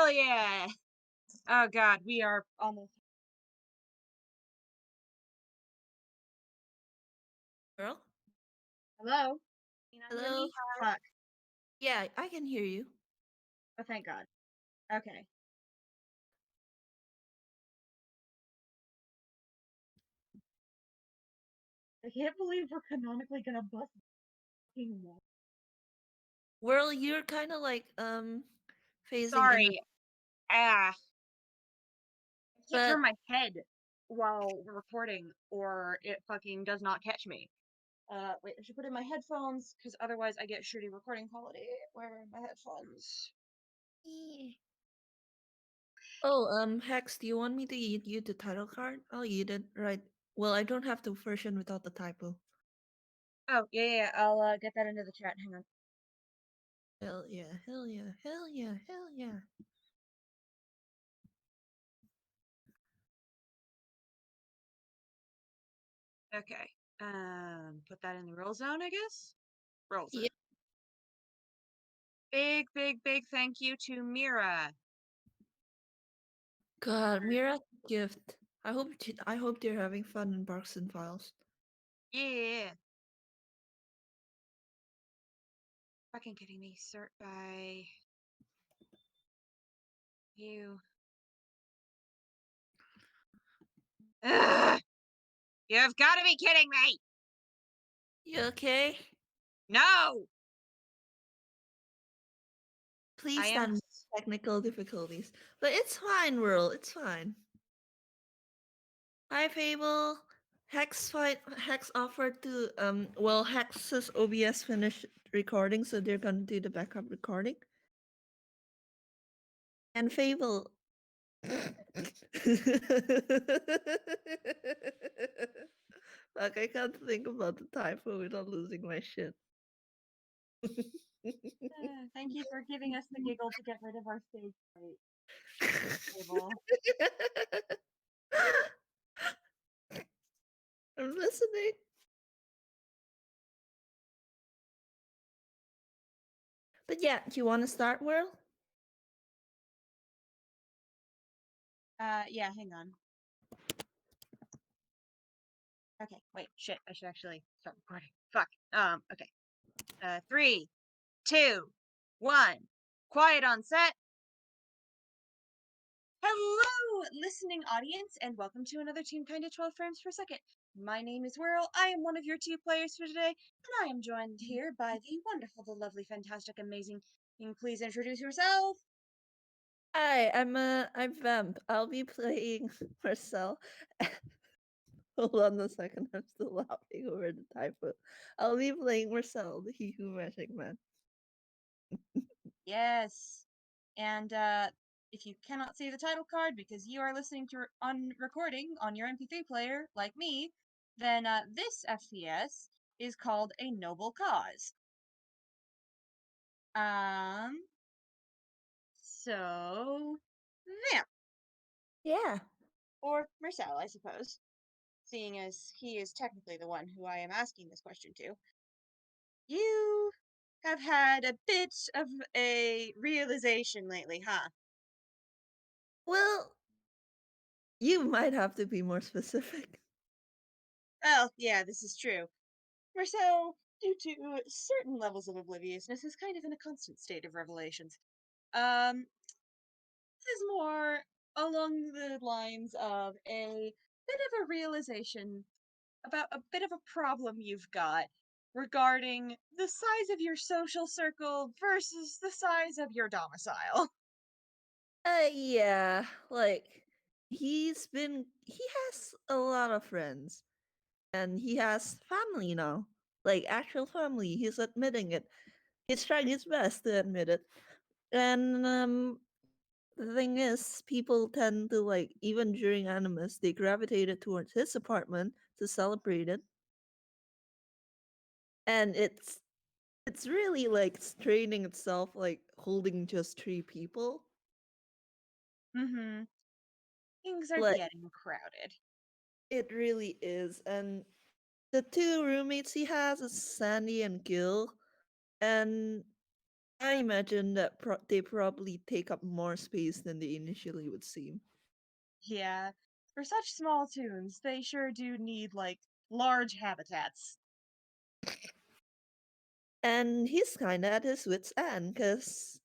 Hell yeah! Oh god, we are almost. Girl? Hello? Can you not hear Hello? me? Fuck. Yeah, I can hear you. Oh, thank God. Okay. I can't believe we're canonically gonna bust fucking wall. Well, you're kind of like phasing in, Sorry. Ah, I can't but turn my head while we're recording, or it fucking does not catch me. Wait, I should put in my headphones, because otherwise I get shitty recording quality. Where are my headphones? Eh. Oh, Hex, do you want me to eat you the title card? I'll eat it, right? Well, I don't have the version without the typo. Oh, yeah, yeah, yeah, I'll get that into the chat. Hang on. Hell yeah, hell yeah, hell yeah, hell yeah. Okay. Put that in the roll zone, I guess? Roll zone. Yeah. Big, big, big thank you to Mira. God, Mira's gift. I hope they're having fun in Barks and Files. Yeah. Fucking kidding me. Sort by you. Ugh! You've got to be kidding me! You okay? No! Please I am. stand technical difficulties. But it's fine, World. It's fine. Hi, Fable. Hex offered to well, Hex's OBS finished recording, so they're gonna do the backup recording. And Fable. Like, I can't think about the typo without losing my shit. Thank you for giving us the giggle to get rid of our stage fright table. I'm listening. But yeah, do you want to start, World? Yeah, hang on. Okay, wait, shit, I should actually start recording. Fuck. Okay. 3, 2, 1. Quiet on set. Hello, listening audience, and welcome to another Toonkind at 12 frames per second. My name is Whirl. I am one of your two players for today, and I am joined here by the wonderful, the lovely, fantastic, amazing. Can you please introduce yourself? Hi, I'm Vamp. I'll be playing Marcel. Hold on a second, I'm still laughing over the typo. I'll be playing Marcel, the He Who Magic Man. Yes. And if you cannot see the title card because you are listening to on recording on your MP3 player, like me, then this FPS is called A Noble Cause. Um, so Vamp, Yeah. or Marcel, I suppose, seeing as he is technically the one who I am asking this question to. You have had a bit of a realization lately, huh? Well, you might have to be more specific. Well, yeah, this is true. Marcel, due to certain levels of obliviousness, is kind of in a constant state of revelations. Um, this is more along the lines of a bit of a realization about a bit of a problem you've got regarding the size of your social circle versus the size of your domicile. Yeah, like he has a lot of friends and he has family now. Like actual family. He's admitting it. He's trying his best to admit it. And the thing is, people tend to like even during Animus, they gravitated towards his apartment to celebrate it. And it's really like straining itself like holding just three people. Mm-hmm. Things are Like getting crowded. it really is. And the two roommates he has is Sandy and Gil. And I imagine that they probably take up more space than they initially would seem. Yeah, for such small tunes, they sure do need, like, large habitats. And he's kinda at his wit's end, because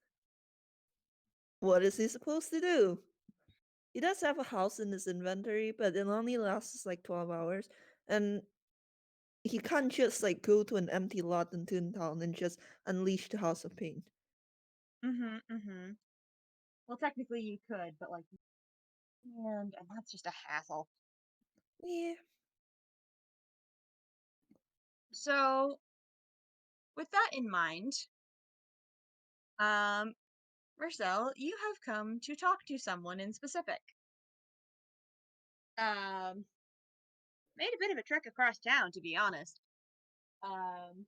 what is he supposed to do? He does have a house in his inventory, but it only lasts like 12 hours. And he can't just like go to an empty lot in Toontown and just unleash the House of Pain. Mhm, mhm. Well, technically you could, but, like, and that's just a hassle. Yeah. So, with that in mind, um, Marcel, you have come to talk to someone in specific. Um, Made a bit of a trek across town, to be honest. Um,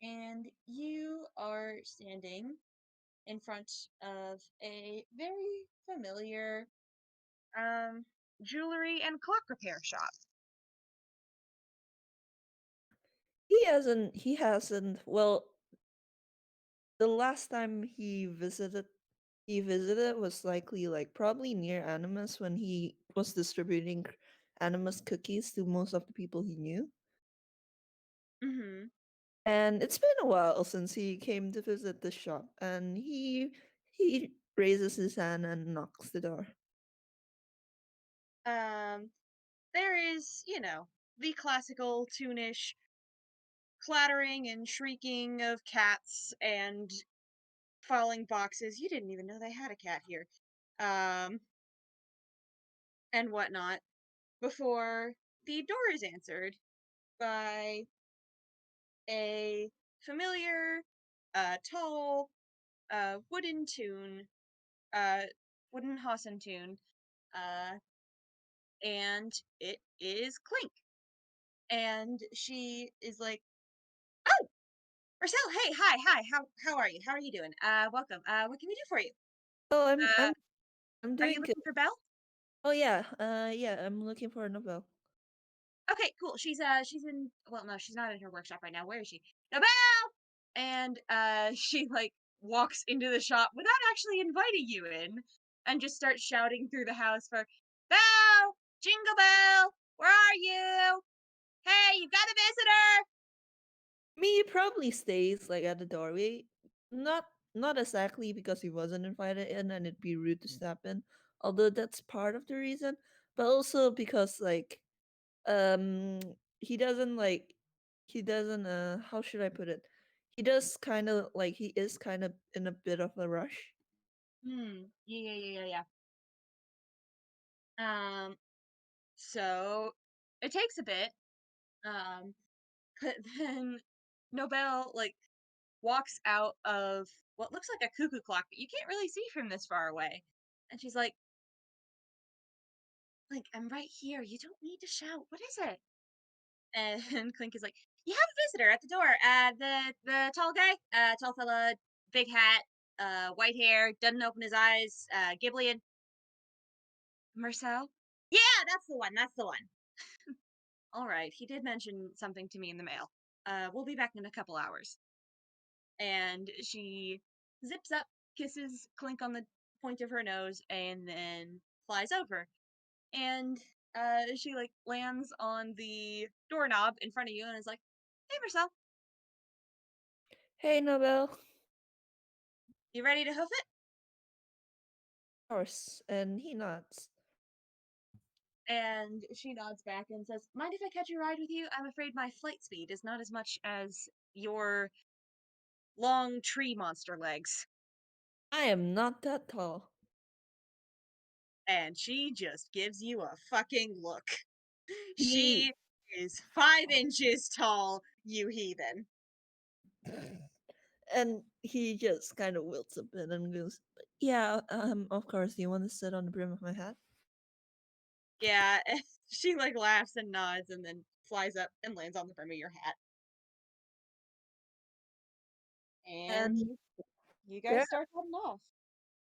and you are standing in front of a very familiar um jewelry and clock repair shop. Well, the last time he visited was likely like probably near Animus when he was distributing Animus cookies to most of the people he knew. Mm-hmm. And it's been a while since he came to visit the shop, and he raises his hand and knocks the door. Um, there is, the classical toonish clattering and shrieking of cats and falling boxes. You didn't even know they had a cat here. Um, and whatnot before the door is answered by a familiar, tall, wooden tune, uh, wooden Hassan tune, uh, and it is Clink. And she is like, "Oh, Marcel, hey, hi, hi, how are you? How are you doing? Welcome. What can we do for you? Oh, Uh, I'm are you doing good. looking for Belle? Oh yeah, yeah, I'm looking for a Nobel. Okay, cool. She's in. Well, no, she's not in her workshop right now. Where is she? Nobelle! And she like walks into the shop without actually inviting you in, and just starts shouting through the house for Belle, Jingle Bell, where are you? Hey, you got a visitor! Me probably stays like at the doorway. Not not exactly because he wasn't invited in and it'd be rude to step in, although that's part of the reason, but also because like um he doesn't like he doesn't how should I put it? He is kind of in a bit of a rush. Yeah, yeah, yeah, yeah, yeah. So it takes a bit. Um, but then Nobel like walks out of what looks like a cuckoo clock, but you can't really see from this far away. And she's like, I'm right here. You don't need to shout. What is it? And Clink is like, you have a visitor at the door. The tall guy, tall fella, big hat, white hair, doesn't open his eyes, Ghiblian. Marcel? Yeah, that's the one. That's the one. All right. He did mention something to me in the mail. We'll be back in a couple hours. And she zips up, kisses Clink on the point of her nose, and then flies over. And she like lands on the doorknob in front of you and is like, "Hey, Marcel, Hey Nobel. Of you ready to hoof it?" course. And he nods. And she nods back and says, "Mind if I catch a ride with you? I'm afraid my flight speed is not as much as your long tree monster legs." I am not that tall. And she just gives you a fucking look. He She is 5 inches tall, you heathen. and he just kind of wilts a bit and goes, "Yeah, of course. Do you want to sit on the brim of my hat?" Yeah, she like laughs and nods and then flies up and lands on the brim of your hat. And And you there, guys start heading off.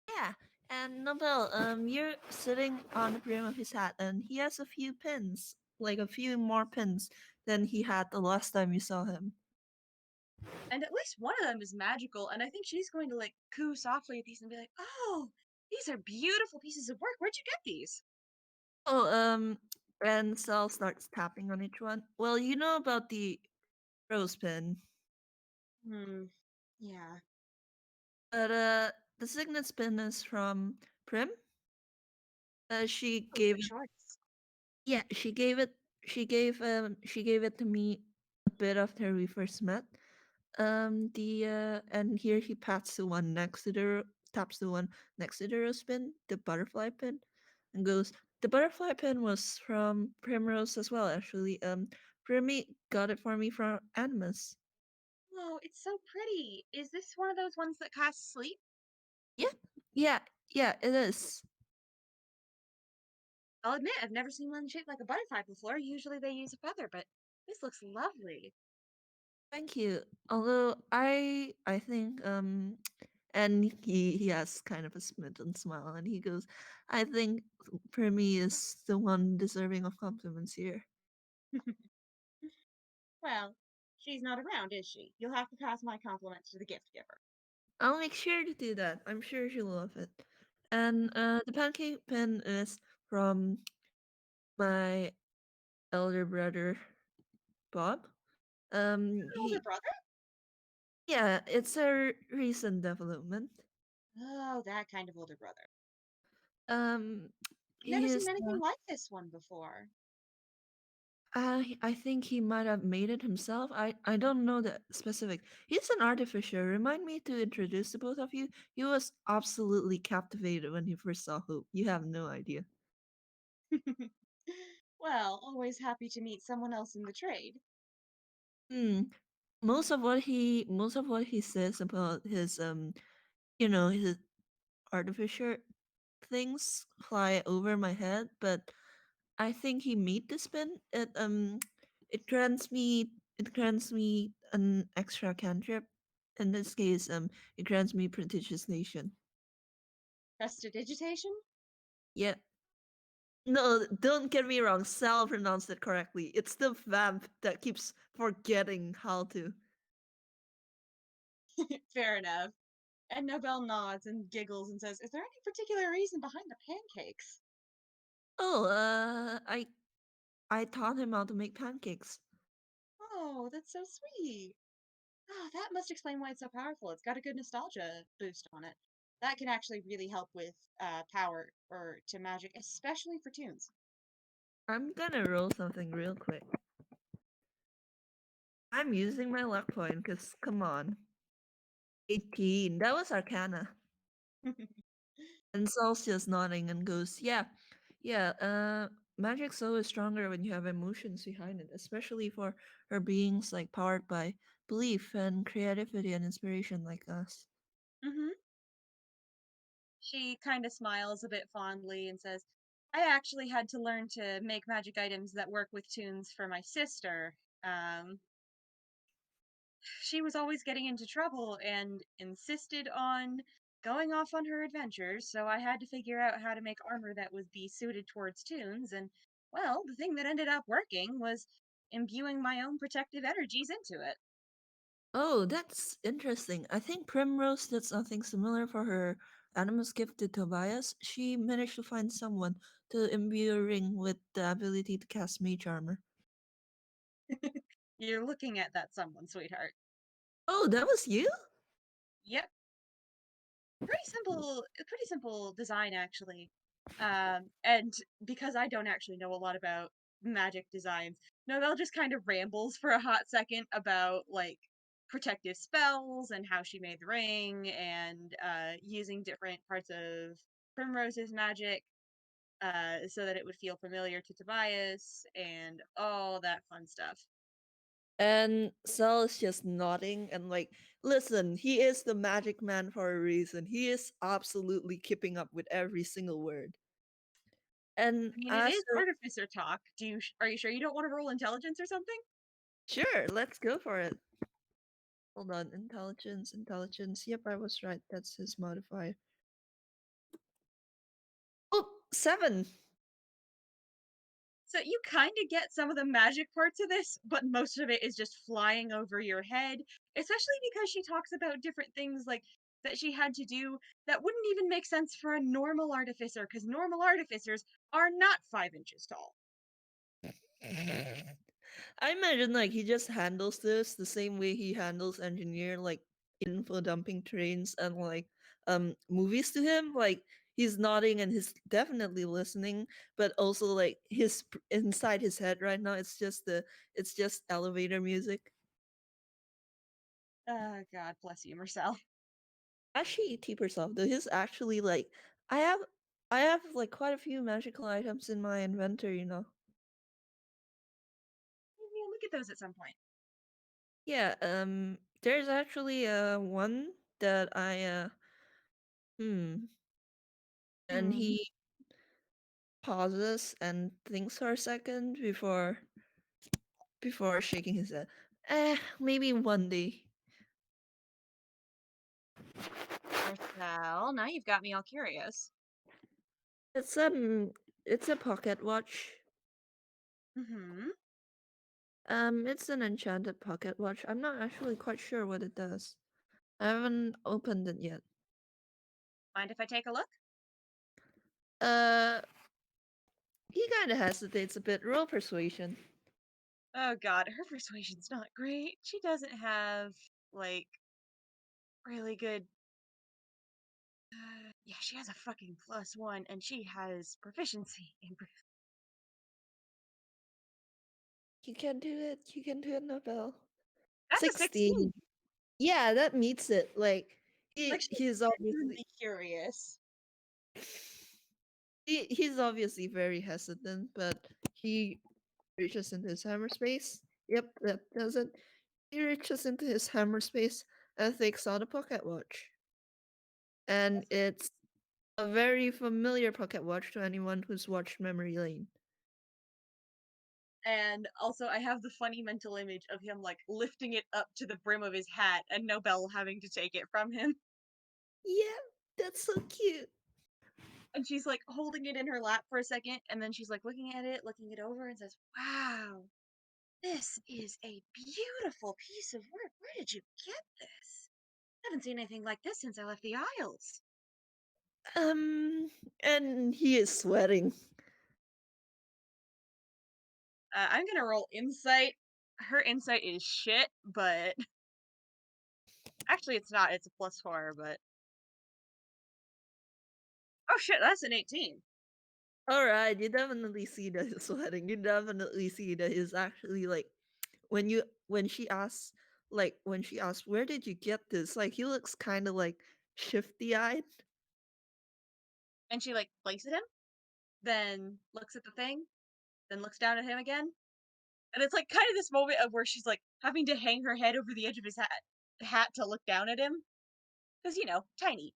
yeah. And Nobel, you're sitting on the brim of his hat, and he has a few pins, like a few more pins than he had the last time you saw him. And at least one of them is magical, and I think she's going to, like, coo softly at these and be like, "Oh, these are beautiful pieces of work. Where'd you get these?" Oh, and Sal starts tapping on each one. Well, you know about the rose pin, Hmm. Yeah. but the signet pin is from Prim. She Oh, gave good it. choice. Yeah, she gave it. She gave it to me a bit after we first met. The and here he pats the one next to the taps the one next to the rose pin, the butterfly pin, and goes. The butterfly pin was from Primrose as well, actually. Primmy got it for me from Animus. Oh, it's so pretty. Is this one of those ones that casts sleep? Yeah, yeah, yeah, it is. I'll admit, I've never seen one shaped like a butterfly before. Usually they use a feather, but this looks lovely. Thank you. Although I think and he has kind of a smitten smile and he goes, I think Primi is the one deserving of compliments here. Well, she's not around, is she? You'll have to pass my compliments to the gift giver. I'll make sure to do that. I'm sure she'll love it. And the pancake pen is from my elder brother Bob. An older He brother? yeah, it's a recent development. Oh, that kind of older brother. Um, I've never he seen is anything like this one before. I think he might have made it himself. I don't know the specific. He's an artificer. Remind me to introduce the both of you. He was absolutely captivated when he first saw Hope. You have no idea. Well, always happy to meet someone else in the trade. Hmm. Most of what he says about his his artificer things fly over my head, but I think he made the spin. It grants me an extra cantrip. In this case, it grants me prodigious nation. Prestidigitation? Yeah. No, don't get me wrong. Sal pronounced it correctly. It's the vamp that keeps forgetting how to. Fair enough. And Nobelle nods and giggles and says, "Is there any particular reason behind the pancakes?" Oh, I taught him how to make pancakes. Oh, that's so sweet. Oh, that must explain why it's so powerful. It's got a good nostalgia boost on it. That can actually really help with power or to magic, especially for tunes. I'm gonna roll something real quick. I'm using my luck point because come on, 18. That was Arcana. And Sal's just nodding and goes, yeah, yeah, magic's always stronger when you have emotions behind it, especially for her beings like powered by belief and creativity and inspiration like us. Hmm. She kind of smiles a bit fondly and says, "I actually had to learn to make magic items that work with tunes for my sister. Um, she was always getting into trouble and insisted on going off on her adventures, so I had to figure out how to make armor that would be suited towards tunes. And, well, the thing that ended up working was imbuing my own protective energies into it." Oh, that's interesting. I think Primrose did something similar for her animus gift to Tobias. She managed to find someone to imbue a ring with the ability to cast mage armor. You're looking at that someone, sweetheart. Oh, that was you? Yep. Pretty simple design actually. And because I don't actually know a lot about magic designs, Novelle just kind of rambles for a hot second about like protective spells and how she made the ring and using different parts of Primrose's magic so that it would feel familiar to Tobias and all that fun stuff. And Sal is just nodding and like, listen, he is the magic man for a reason. He is absolutely keeping up with every single word. And I mean, it as is a, artificer talk. Are you sure you don't want to roll intelligence or something? sure, let's go for it. Hold on, intelligence, intelligence. Yep, I was right. That's his modifier. Oh, 7. So you kind of get some of the magic parts of this, but most of it is just flying over your head, especially because she talks about different things like that she had to do that wouldn't even make sense for a normal artificer because normal artificers are not 5 inches tall. I imagine like he just handles this the same way he handles engineer like info dumping trains and like movies to him. Like he's nodding and he's definitely listening, but also like inside his head right now it's just elevator music. God bless you, Marcel. Actually, T herself, though he's actually like I have I have like quite a few magical items in my inventory, you know. Maybe I'll look at those at some point. Yeah, there's actually one that hmm and Hmm. he pauses and thinks for a second before shaking his head. Maybe one day. Marcel, now you've got me all curious. It's it's a pocket watch. Hmm. It's an enchanted pocket watch. I'm not actually quite sure what it does. I haven't opened it yet. Mind if I take a look? Uh he kinda hesitates a bit. Roll persuasion. Oh God, her persuasion's not great. She doesn't have like really good. Yeah, she has a fucking +1, and she has proficiency in. You can do it. You can do it, Nobel. That's a 16. 16. Yeah, that meets it. Like Like she's he's obviously genuinely curious. he's obviously very hesitant, but he reaches into his hammer space. Yep, that does it. He reaches into his hammer space and takes out a pocket watch. And it's a very familiar pocket watch to anyone who's watched Memory Lane. And also, I have the funny mental image of him like lifting it up to the brim of his hat, and Nobelle having to take it from him. Yeah, that's so cute. And she's like holding it in her lap for a second, and then she's like looking at it, looking it over, and says, "Wow, this is a beautiful piece of work. Where did you get this? I haven't seen anything like this since I left the Isles." Um, and he is sweating. I'm gonna roll insight. Her insight is shit, but actually, it's not. It's a +4, but oh shit, that's an 18. Alright, you definitely see that he's sweating. You definitely see that he's actually like when she asks where did you get this, like he looks kind of like shifty eyed. And she like blinks at him, then looks at the thing, then looks down at him again. And it's like kind of this moment of where she's like having to hang her head over the edge of his hat to look down at him. Because, tiny.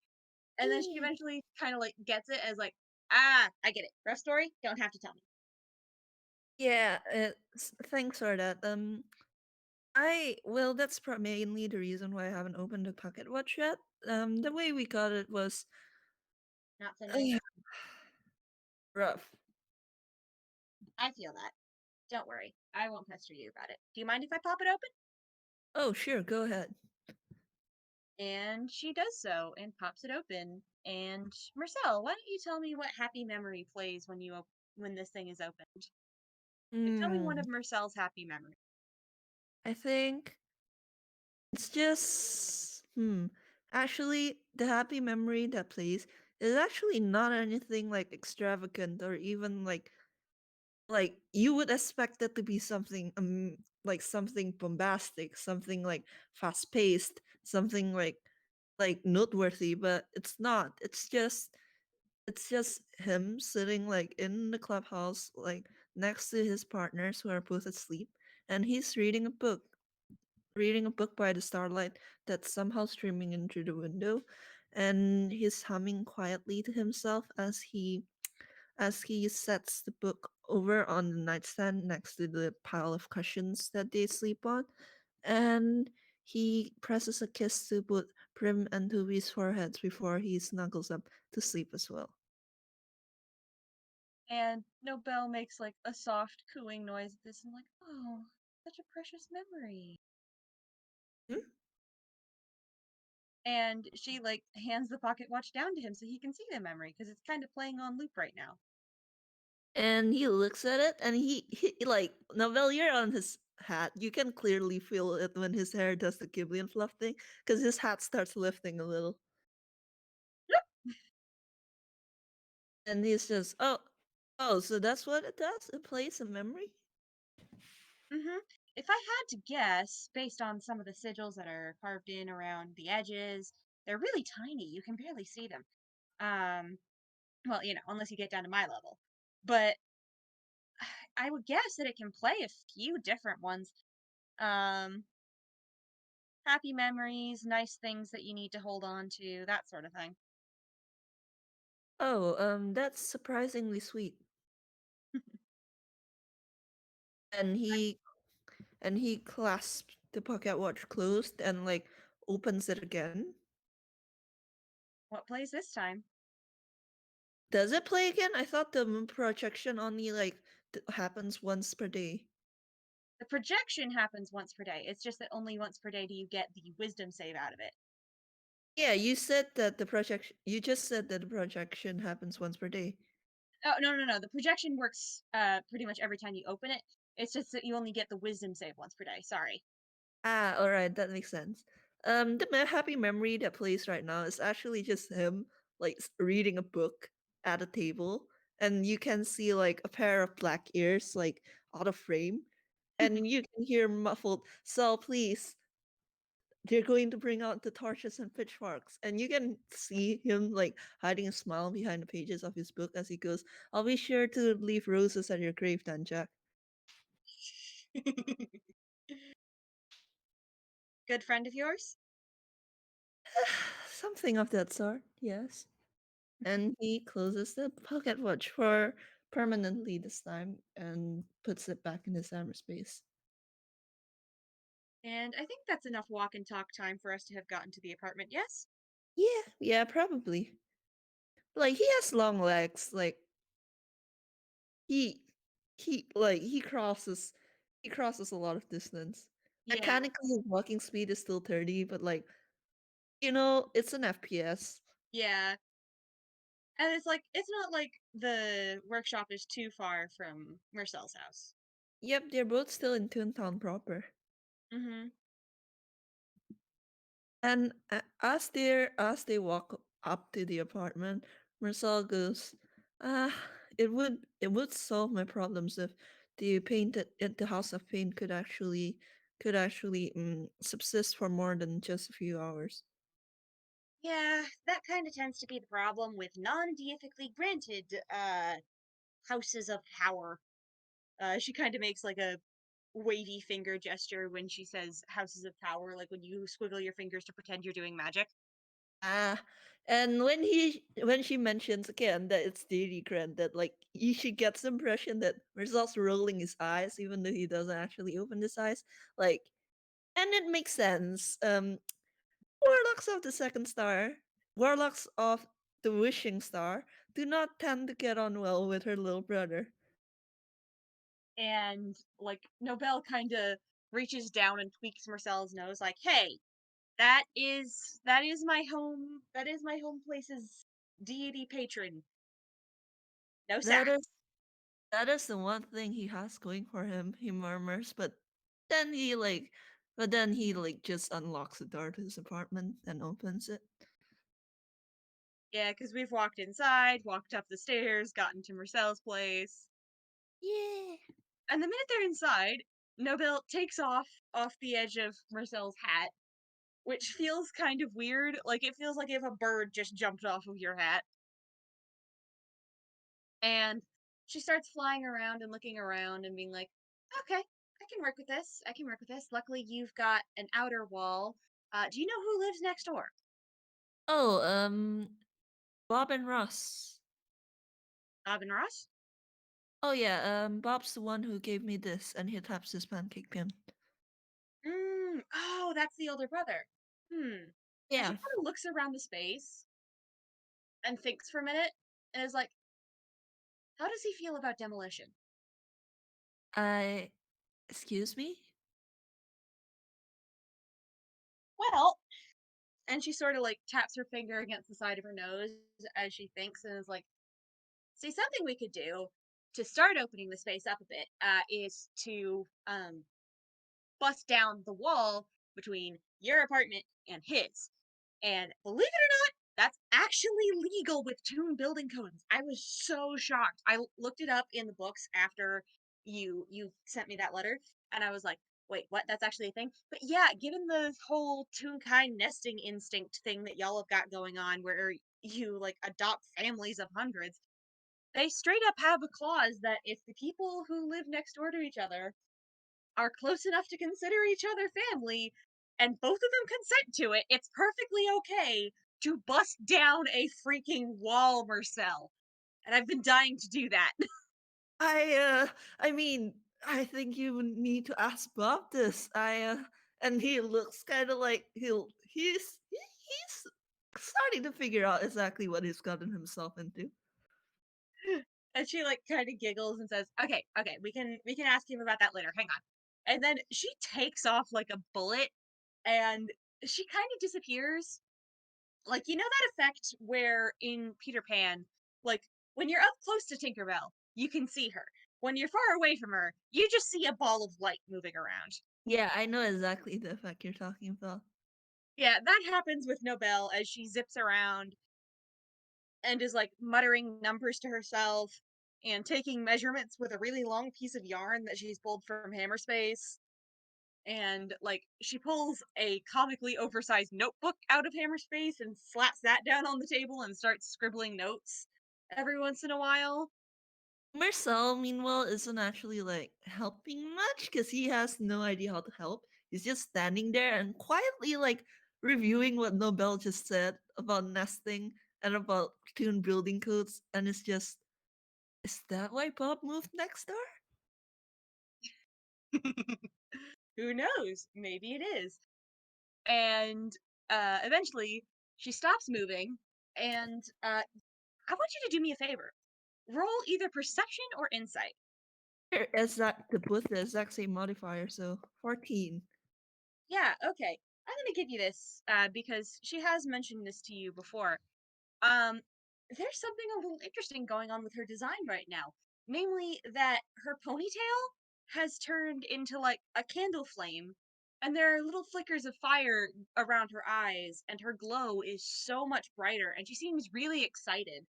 And then she eventually kind of like gets it as like, ah, I get it. Rough story, don't have to tell me. Yeah, thanks for that. That's mainly the reason why I haven't opened the pocket watch yet. The way we got it was Not so nice. uh, rough. I feel that. Don't worry. I won't pester you about it. Do you mind if I pop it open? Oh, sure, go ahead. And she does so and pops it open. And Marcel, why don't you tell me what happy memory plays when when this thing is opened? Like, tell me one Hmm. of Marcel's happy memories. I think it's just actually the happy memory that plays is actually not anything like extravagant or even like you would expect it to be something like something bombastic, something like fast paced, something like noteworthy, but it's not. It's just him sitting like in the clubhouse like next to his partners who are both asleep, and he's reading a book by the starlight that's somehow streaming in through the window, and he's humming quietly to himself as he sets the book over on the nightstand next to the pile of cushions that they sleep on, and he presses a kiss to both Prim and Toby's foreheads before he snuggles up to sleep as well. And Nobelle makes like a soft cooing noise at this and like, oh, such a precious memory. Hmm? And she like hands the pocket watch down to him so he can see the memory because it's kind of playing on loop right now. And he looks at it, and he like Novell, you're on his hat. You can clearly feel it when his hair does the Ghibli and fluff thing, because his hat starts lifting a little, and he's just, oh, so that's what it does. It plays a memory. Hmm. If I had to guess, based on some of the sigils that are carved in around the edges, they're really tiny. You can barely see them. Um, well, unless you get down to my level. But I would guess that it can play a few different ones. Um, Happy memories, nice things that you need to hold on to, that sort of thing. Oh, that's surprisingly sweet. And he clasps the pocket watch closed and like opens it again. What plays this time? Does it play again? I thought the moon projection only like happens once per day. The projection happens once per day. It's just that only once per day do you get the wisdom save out of it. Yeah, you said that the projection. You just said that the projection happens once per day. Oh, no, no, no. The projection works pretty much every time you open it. It's just that you only get the wisdom save once per day. Sorry. Ah, all right, that makes sense. The happy memory that plays right now is actually just him like reading a book at a table, and you can see like a pair of black ears like out of frame, and you can hear muffled. So please, they're going to bring out the torches and pitchforks, and you can see him like hiding a smile behind the pages of his book as he goes, "I'll be sure to leave roses at your grave, then, Jack." Good friend of yours? Something of that sort, yes. And he closes the pocket watch for permanently this time and puts it back in his cyberspace. And I think that's enough walk and talk time for us to have gotten to the apartment, yes? Yeah, yeah, probably. Like he has long legs. Like he he crosses a lot of distance. Yeah, Mechanically, his walking speed is still 30, but like it's an FPS. yeah. And it's not like the workshop is too far from Marcel's house. Yep, they're both still in Toontown proper. Mm-hmm. And as they walk up to the apartment, Marcel goes, "Ah, it would solve my problems if the House of Pain could actually subsist for more than just a few hours." Yeah, that kind of tends to be the problem with non-deifically granted houses of power. She kind of makes like a wavy finger gesture when she says houses of power, like when you squiggle your fingers to pretend you're doing magic. Ah, and when she mentions again that it's deity granted, like she gets the impression that Marcel's rolling his eyes even though he doesn't actually open his eyes, like, and it makes sense. Warlocks of the second star, warlocks of the wishing star, do not tend to get on well with her little brother. And like Nobel kind of reaches down and tweaks Marcel's nose, like, "Hey, that is my home. That is my home place's deity patron. No That sass." is that is the one thing he has going for him, he murmurs, but then he just unlocks the door to his apartment and opens it. Yeah, because we've walked inside, walked up the stairs, gotten to Marcel's place, Yeah. and the minute they're inside, Nobel takes off the edge of Marcel's hat, which feels kind of weird. Like it feels like if a bird just jumped off of your hat. And she starts flying around and looking around and being like, "Okay, I can work with this. I can work with this. Luckily, you've got an outer wall. Do you know who lives next door?" Oh, Bob and Ross. Bob and Ross? Oh yeah, Bob's the one who gave me this, and he taps his pancake pin. Oh, that's the older brother. Hmm. And she Yeah. kind of looks around the space and thinks for a minute and is like, How does he feel about demolition? I excuse me? Well, and she sort of like taps her finger against the side of her nose as she thinks and is like, see, something we could do to start opening the space up a bit is to bust down the wall between your apartment and his. And believe it or not, that's actually legal with Toon building codes. I was so shocked. Looked it up in the books after you sent me that letter, and I was like, wait, what? That's actually a thing. But yeah, given the whole Toonkind nesting instinct thing that y'all have got going on, where you like adopt families of hundreds, they straight up have a clause that if the people who live next door to each other are close enough to consider each other family and both of them consent to it, it's perfectly okay to bust down a freaking wall, Marcel. And I've been dying to do that. I mean, I think you would need to ask Bob this. And he looks kind of like he's starting to figure out exactly what he's gotten himself into. And she like kind of giggles and says, "Okay, okay, we can ask him about that later. Hang on." And then she takes off like a bullet and she kind of disappears. Like, you know that effect where in Peter Pan, like when you're up close to Tinkerbell, you can see her. When you're far away from her, you just see a ball of light moving around. Yeah, I know exactly the effect you're talking about. Yeah, that happens with Nobelle as she zips around and is like muttering numbers to herself and taking measurements with a really long piece of yarn that she's pulled from Hammerspace. And like she pulls a comically oversized notebook out of Hammerspace and slaps that down on the table and starts scribbling notes every once in a while. Marcel, meanwhile, isn't actually like helping much because he has no idea how to help. He's just standing there and quietly like reviewing what Nobel just said about nesting and about tune building codes, and it's just, is that why Bob moved next door? Who knows? Maybe it is. And eventually she stops moving and I want you to do me a favor. Roll either perception or insight. Here, exact to put the exact same modifier, so 14. Yeah, okay. I'm gonna give you this because she has mentioned this to you before. There's something a little interesting going on with her design right now. Namely, that her ponytail has turned into like a candle flame, and there are little flickers of fire around her eyes, and her glow is so much brighter, and she seems really excited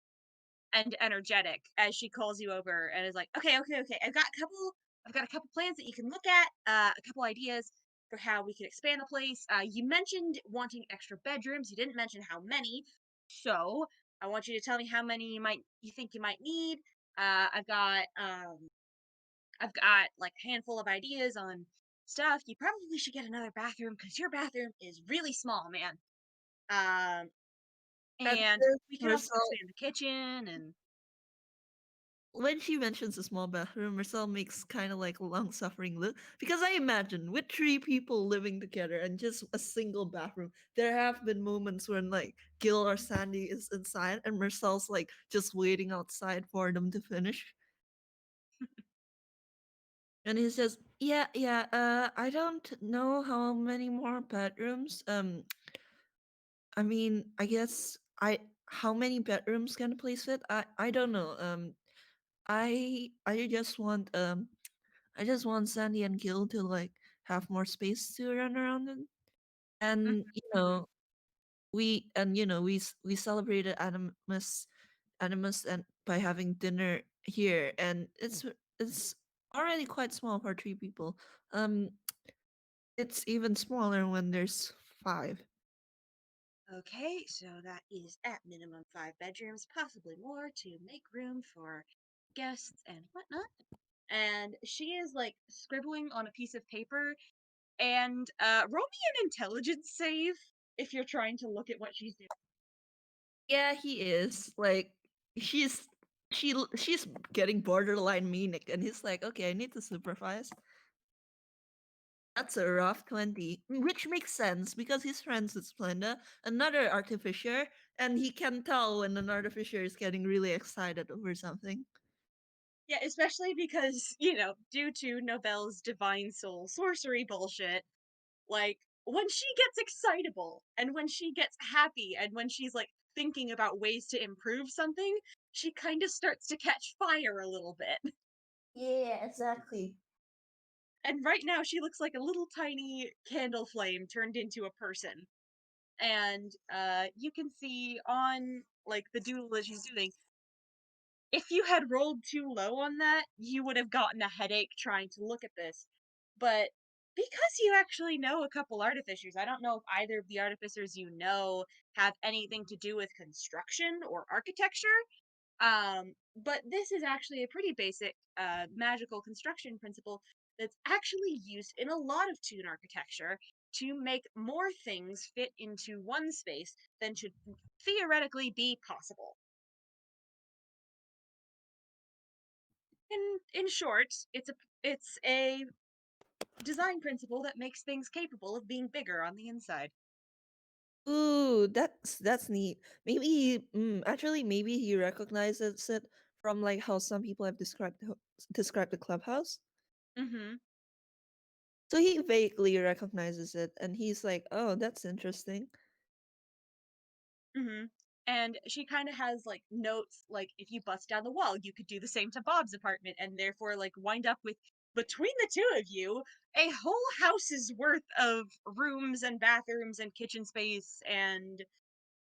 and energetic as she calls you over and is like, "Okay, okay, okay. I've got a couple plans that you can look at, a couple ideas for how we can expand the place. You mentioned wanting extra bedrooms. You didn't mention how many. So, I want you to tell me how many you think you might need. Uh, I've got um I've got like a handful of ideas on stuff. You probably should get another bathroom cuz your bathroom is really small, man. Um At and this, we can also Marcel, expand the kitchen and when she mentions a small bathroom, Marcel makes kind of like a long suffering look. Because I imagine with three people living together and just a single bathroom, there have been moments when like Gil or Sandy is inside and Marcel's like just waiting outside for them to finish. And he's just, yeah, yeah, I don't know how many more bedrooms. I mean, I guess how many bedrooms can a place fit? I don't know. I just want I just want Sandy and Gil to like have more space to run around in. And we celebrated Animus and by having dinner here, and it's already quite small for three people. Um, it's even smaller when there's five. Okay, so that is at minimum 5 bedrooms, possibly more to make room for guests and whatnot. And she is like scribbling on a piece of paper. And roll me an intelligence save if you're trying to look at what she's doing. Yeah, he is like she's she's getting borderline manic, and he's like, okay, I need to supervise. That's a rough 20, which makes sense because he's friends with Splenda, another artificer, and he can tell when an artificer is getting really excited over something. Yeah, especially because, due to Nobel's divine soul sorcery bullshit, like, when she gets excitable and when she gets happy and when she's, like, thinking about ways to improve something, she kinda starts to catch fire a little bit. Yeah, exactly. And right now, she looks like a little tiny candle flame turned into a person. And, you can see on, like, the doodle that she's doing, if you had rolled too low on that, you would have gotten a headache trying to look at this. But because you actually know a couple artificers, I don't know if either of the artificers you know have anything to do with construction or architecture. But this is actually a pretty basic magical construction principle that's actually used in a lot of Toon architecture to make more things fit into one space than should theoretically be possible. In short, it's a design principle that makes things capable of being bigger on the inside. Ooh, that's neat. Maybe actually maybe he recognizes it from like how some people have described the clubhouse. Mhm. So he vaguely recognizes it, and he's like, "Oh, that's interesting." Mhm. And she kind of has like notes like if you bust down the wall, you could do the same to Bob's apartment and therefore like wind up with between the two of you a whole house's worth of rooms and bathrooms and kitchen space and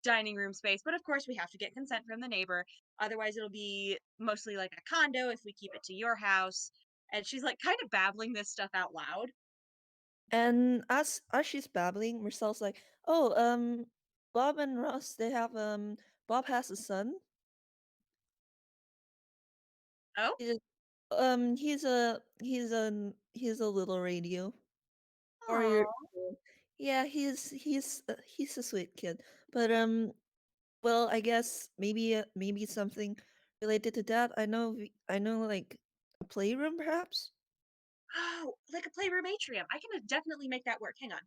dining room space. But of course, we have to get consent from the neighbor. Otherwise, it'll be mostly like a condo if we keep it to your house. And she's like kind of babbling this stuff out loud. And as she's babbling, Marcel's like, "Oh, Bob and Ross, they have Bob has a son. Oh, He he's a little radio or oh, yeah, he's a sweet kid. But well, I guess maybe something related to that. I know like a playroom perhaps. oh, like a playroom atrium. I can definitely make that work. Hang on.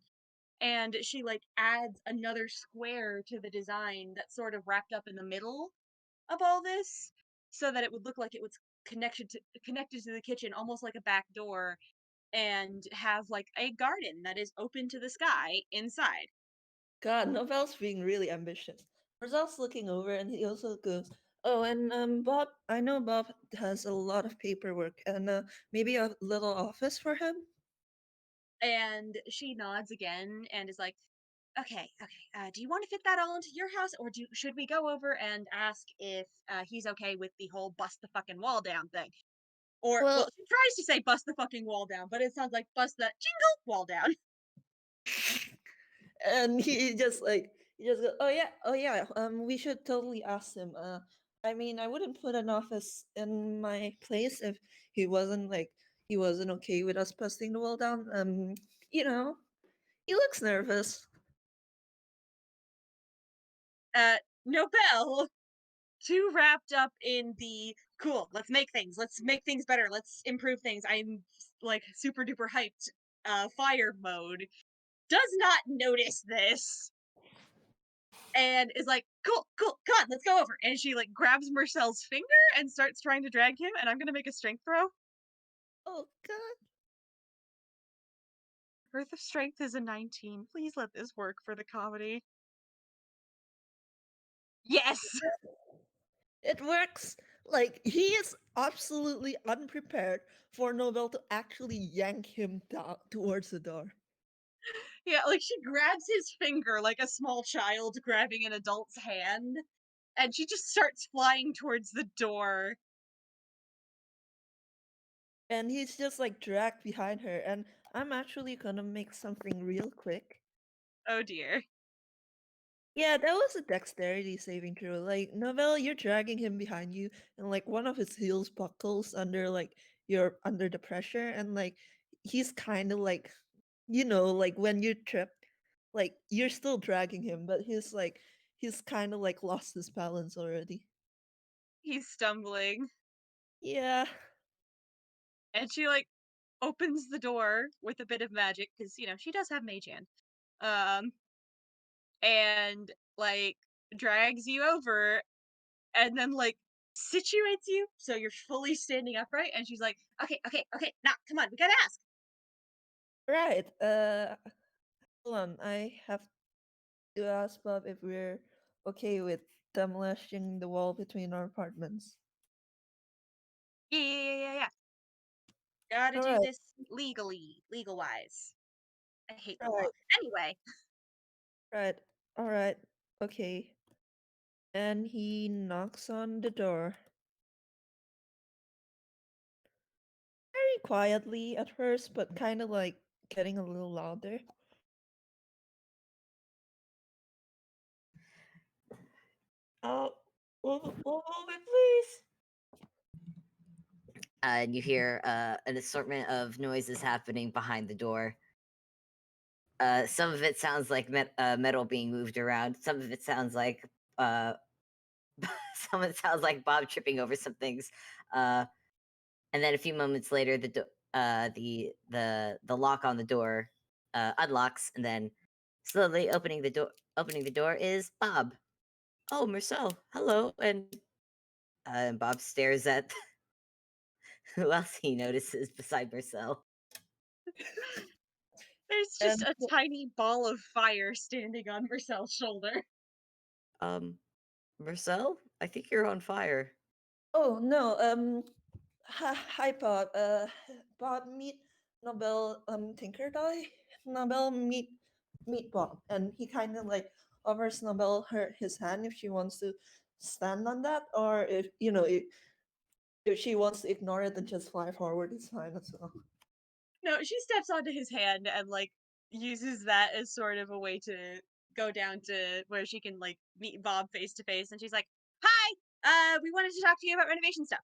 And she like adds another square to the design that's sort of wrapped up in the middle of all this so that it would look like it was connected to the kitchen almost like a back door and have like a garden that is open to the sky inside. God, Novel's being really ambitious. Marcel's looking over and he also goes, "Oh, and Bob, I know Bob has a lot of paperwork and maybe a little office for him." And she nods again and is like, "Okay, okay. Do you want to fit that all into your house, or should we go over and ask if he's okay with the whole bust the fucking wall down thing?" Or, well, Well, she tries to say bust the fucking wall down, but it sounds like bust the jingle wall down. and he just goes, oh yeah, we should totally ask him. I mean, I wouldn't put an office in my place if he wasn't okay with us busting the wall down. You know, he looks nervous. Nobel, too wrapped up in the cool, let's make things better, let's improve things. I'm like super duper hyped fire mode. Does not notice this and is like, cool, cool, come on, let's go over. And she like grabs Marcel's finger and starts trying to drag him. And I'm gonna make a strength throw. Oh God. Earth of Strength is a 19. Please let this work for the comedy. Yes! It works. Like he is absolutely unprepared for Nobel to actually yank him down towards the door. Yeah, like she grabs his finger like a small child grabbing an adult's hand, and she just starts flying towards the door. And he's just like dragged behind her. And I'm actually gonna make something real quick. Oh dear. Yeah, that was a dexterity saving throw. Like, Novell, you're dragging him behind you, and like one of his heels buckles under like you're under the pressure, and like he's kind of like, like when you trip, like you're still dragging him, but he's kind of like lost his balance already. He's stumbling. Yeah, And she like opens the door with a bit of magic, because she does have mage hand. Um, and like drags you over and then like situates you so you're fully standing upright, and she's like, "Okay, okay, okay, now come on, we gotta ask." Right. Hold on. I have to ask Bob if we're okay with demolishing the wall between our apartments. Yeah, yeah, yeah, yeah, yeah. Gotta All do right. this legally, legal wise. I hate the law. Right. Anyway, Right. All right. Okay. And he knocks on the door very quietly at first, but kind of like getting a little louder. Oh, one moment, please. And you hear an assortment of noises happening behind the door. Some of it sounds like metal being moved around. Some of it sounds like uh, some of it sounds like Bob tripping over some things. And then a few moments later, the lock on the door unlocks, and then slowly opening the door is Bob. Oh, Marcel, hello. And Bob stares at who else he notices beside Marcel. there's just And a tiny ball of fire standing on Marcel's shoulder. Um, Marcel, I think you're on fire. oh no, hi Bob. Bob meet Nobel Tinker Die. Nobel meet Bob, and he kind of like offers Nobel his hand if she wants to stand on that, or if if she wants to ignore it and just fly forward, it's fine as well. No, she steps onto his hand and like uses that as sort of a way to go down to where she can like meet Bob face to face, and she's like, "Hi, we wanted to talk to you about renovation stuff."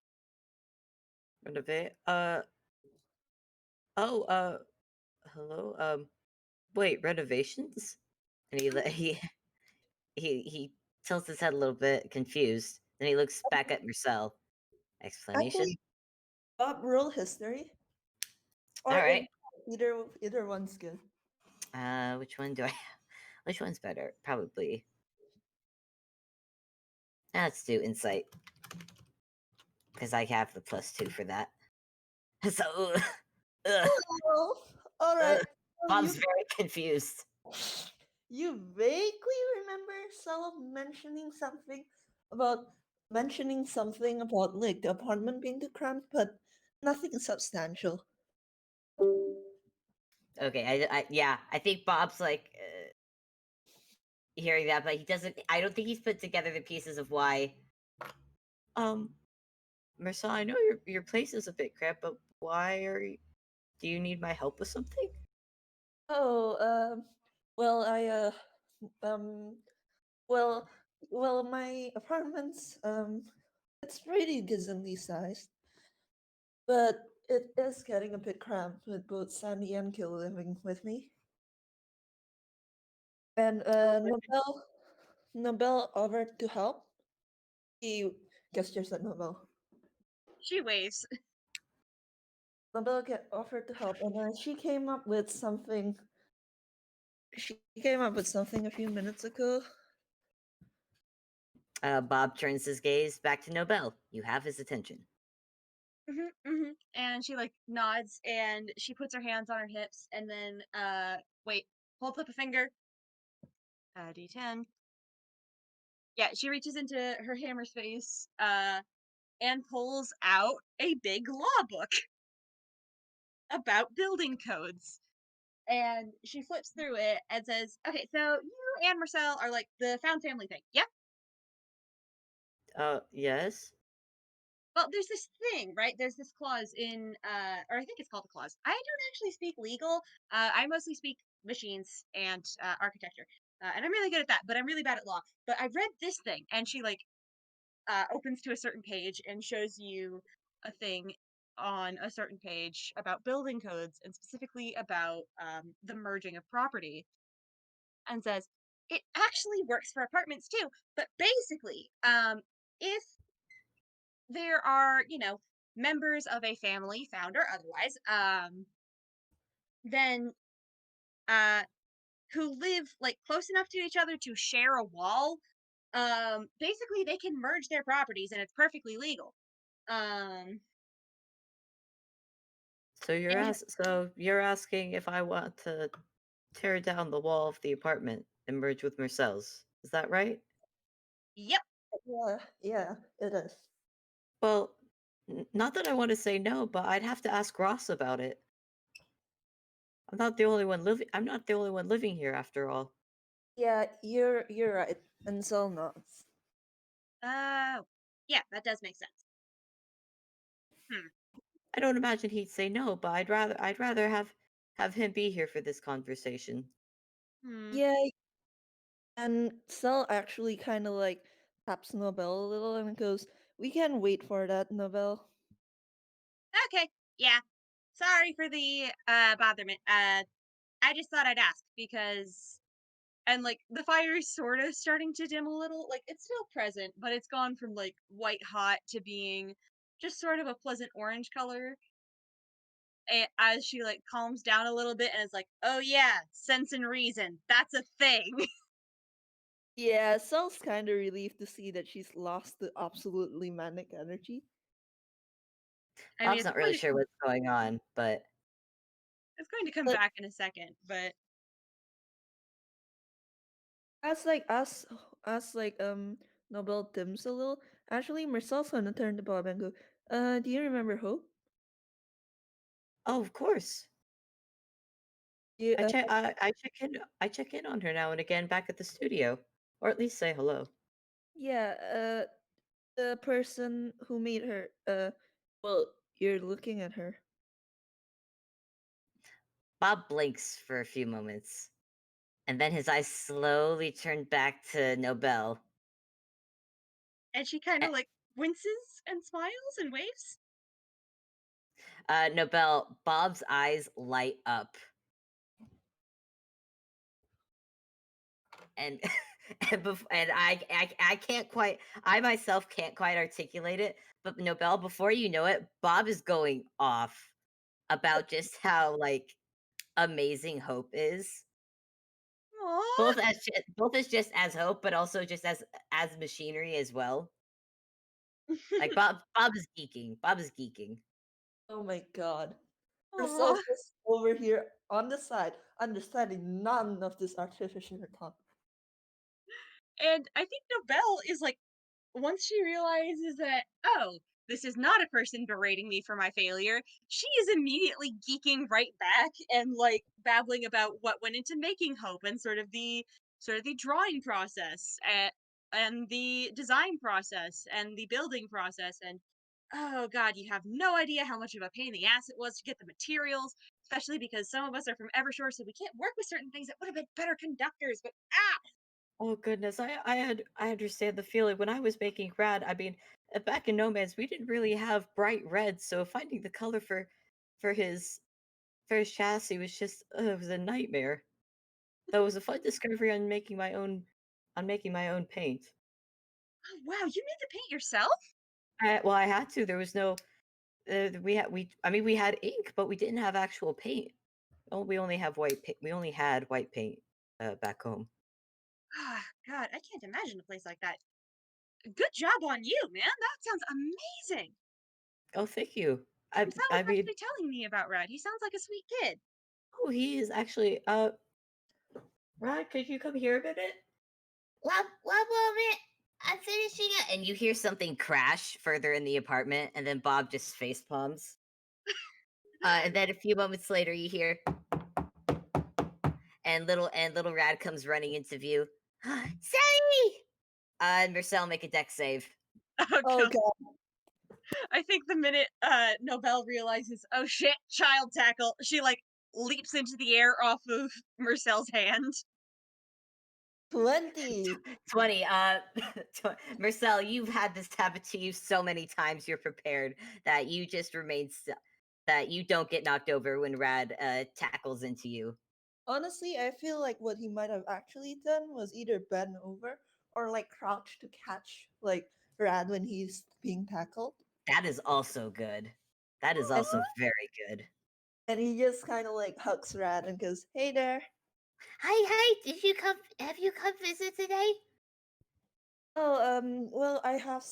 Renovate. Oh. Hello. Wait. Renovations. And he tilts his head a little bit, confused. Then he looks back at Marcel. Actually, Explanation. Bob roll history, All or right. either one's good. Which one do I? Which one's better? Probably. Let's do insight because I have the +2 for that. So, ugh, Oh, all right. ugh. So Bob's very confused. you vaguely remember Sal about mentioning something about like the apartment being too cramped, but nothing substantial. Okay, yeah, I think Bob's like hearing that, but he doesn't. I don't think he's put together the pieces of why. Um, Marcel, I know your place is a bit cramped, but why are you? Do you need my help with something? Oh, well, um, well, my apartment's it's pretty decently sized, but it is getting a bit cramped with both Sandy and Kill living with me. And Nobel offered to help. He gestures at Nobel. She waves. Nobel get offered to help, and she came up with something. She came up with something a few minutes ago. Bob turns his gaze back to Nobel. You have his attention. And she like nods, and she puts her hands on her hips, and then wait, hold up a finger. D10. Yeah, she reaches into her hammer space, and pulls out a big law book about building codes. And she flips through it and says, "Okay, so you and Marcel are like the found family thing, yeah? Yes. Well, there's this thing, right? There's this clause in, or I think it's called a clause. I don't actually speak legal. I mostly speak machines and architecture, and I'm really good at that. But I'm really bad at law. But I read this thing, and she like opens to a certain page and shows you a thing on a certain page about building codes and specifically about the merging of property, and says it actually works for apartments too. But basically, if there are, members of a family, found or otherwise, then uh, who live like close enough to each other to share a wall, Basically they can merge their properties and it's perfectly legal. Um, and So you're asking if I want to tear down the wall of the apartment and merge with Marcel's. Is that right? yep. Yeah, yeah, it is. Well, not that I want to say no, but I'd have to ask Ross about it. I'm not the only one living here after all. Yeah, you're right. And so nods. Yeah, that does make sense. Hmm. I don't imagine he'd say no, but I'd rather have him be here for this conversation. Hmm. Yeah, and Cell actually kind of like taps Nobel a little and goes, "We can wait for that, Nobel." Okay. Yeah. Sorry for the botherment. I just thought I'd ask because and like the fire is sort of starting to dim a little. Like it's still present, but it's gone from like white hot to being just sort of a pleasant orange color. As she like calms down a little bit and is like, "Oh yeah, sense and reason. That's a thing." Yeah, Cell's kind of relieved to see that she's lost the absolutely manic energy. I mean, Bob's not really sure what's going on, but it's going to come But back in a second, but as like as like Nobel dims a little, actually Marcel's gonna turn to Bob and go, do you remember Hope? oh, of course. You, I check in on her now and again back at the studio, or at least say hello. yeah, the person who made her, well, you're looking at her. Bob blinks for a few moments, and then his eyes slowly turn back to Nobel. and she kind Eh, of like winces and smiles and waves. Nobel, Bob's eyes light up, and and I can't quite, I myself can't quite articulate it, but Nobel, before you know it, Bob is going off about just how like amazing Hope is. Aww. Both as just as Hope, but also just as machinery as well. Like Bob is geeking. Bob is geeking. Oh my god. Aw. Marcel's just over here on the side, understanding none of this artificial talk. And I think Nobelle is like, once she realizes that, oh, this is not a person berating me for my failure, she is immediately geeking right back and like babbling about what went into making Hope and sort of the drawing process and the design process and the building process and oh god, you have no idea how much of a pain in the ass it was to get the materials, especially because some of us are from Evershore, so we can't work with certain things that would have been better conductors. But Oh goodness, I understand the feeling. When I was making Rad, I mean, back in Nomads, we didn't really have bright red, so finding the color for his for his chassis was just it was a nightmare. Though it was a fun discovery on making my own paint. oh wow, you made the paint yourself? Well, I had to. There was no we I mean we had ink, but we didn't have actual paint. Oh, we only have white paint. We only had white paint back home. Ah, God, I can't imagine a place like that. Good job on you, man. That sounds amazing. Oh, thank you. Marcel was I mean, actually telling me about Red. He sounds like a sweet kid. oh, he is actually Rod, could you come here a minute? One moment. I'm finishing it. And you hear something crash further in the apartment, and then Bob just face palms. And then a few moments later, you hear, and little Rad comes running into view. Sally! And Marcel make a deck save. Oh Oh god. god. I think the minute Nobelle realizes, oh shit, child tackle, she like leaps into the air off of Marcel's hand. 20. 20. Marcel, you've had this happen to you so many times. You're prepared that you just remain that you don't get knocked over when Rad tackles into you. Honestly, I feel like what he might have actually done was either bend over or like crouch to catch like Rad when he's being tackled. That is also good. That is And also very good. and he just kind of like hugs Rad and goes, "Hey there." Hi, hi. Did you come? Have you come visit today? Well, I have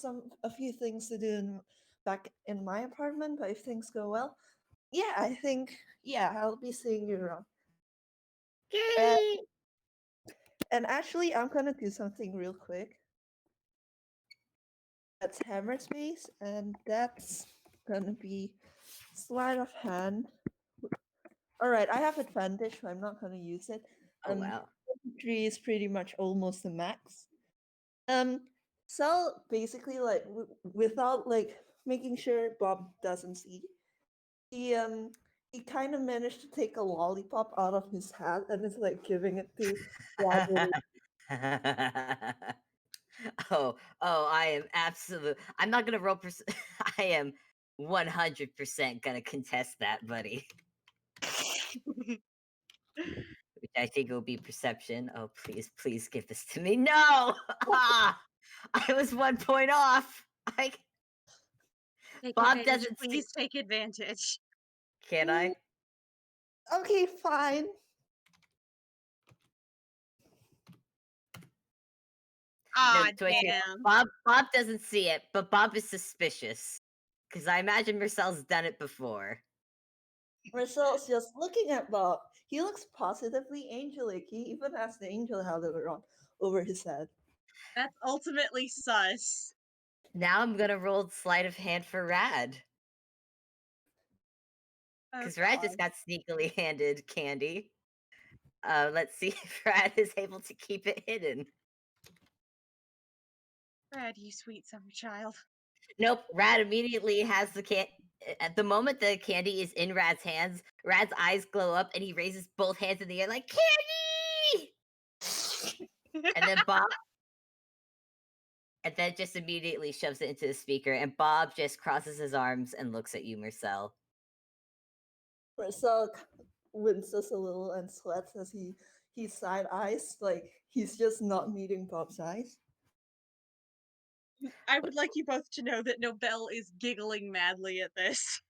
a few things to do back in my apartment, but if things go well, yeah, I think, yeah, I'll be seeing you around. And, Yay! and actually, I'm gonna do something real quick. That's hammer space, and that's gonna be sleight of hand. All right, I have advantage, so I'm not gonna use it. Oh wow. 3 is pretty much almost the max. Um, so basically, like without like making sure Bob doesn't see, he um he kind of managed to take a lollipop out of his hat and is like giving it to Roger. I am absolute. I'm not gonna roll. I am 100% gonna contest that, buddy. Which I think will be perception. Oh, please, please give this to me. No! Ah, I was 1 point off. I Take Bob advantage. doesn't see. Please take advantage. Can I? Okay, fine. No, Ah, do I say damn. Bob doesn't see it, but Bob is suspicious. Because I imagine Marcel's done it before. Marcel's just looking at Bob. He looks positively angelic. He even has the angel hat over his head. That's ultimately sus. Now I'm gonna roll sleight of hand for Rad. Oh, Because Rad God. just got sneakily handed candy. Let's see if Rad is able to keep it hidden. Brad, you sweet summer child. Nope, Rad immediately has the can. At the moment the candy is in Rad's hands, Rad's eyes glow up and he raises both hands in the air like candy. And then Bob, and then just immediately shoves it into the speaker, and Bob just crosses his arms and looks at you, Marcel. Marcel winces a little and sweats as he side eyes, like he's just not meeting Bob's eyes. I would like you both to know that Nobelle is giggling madly at this.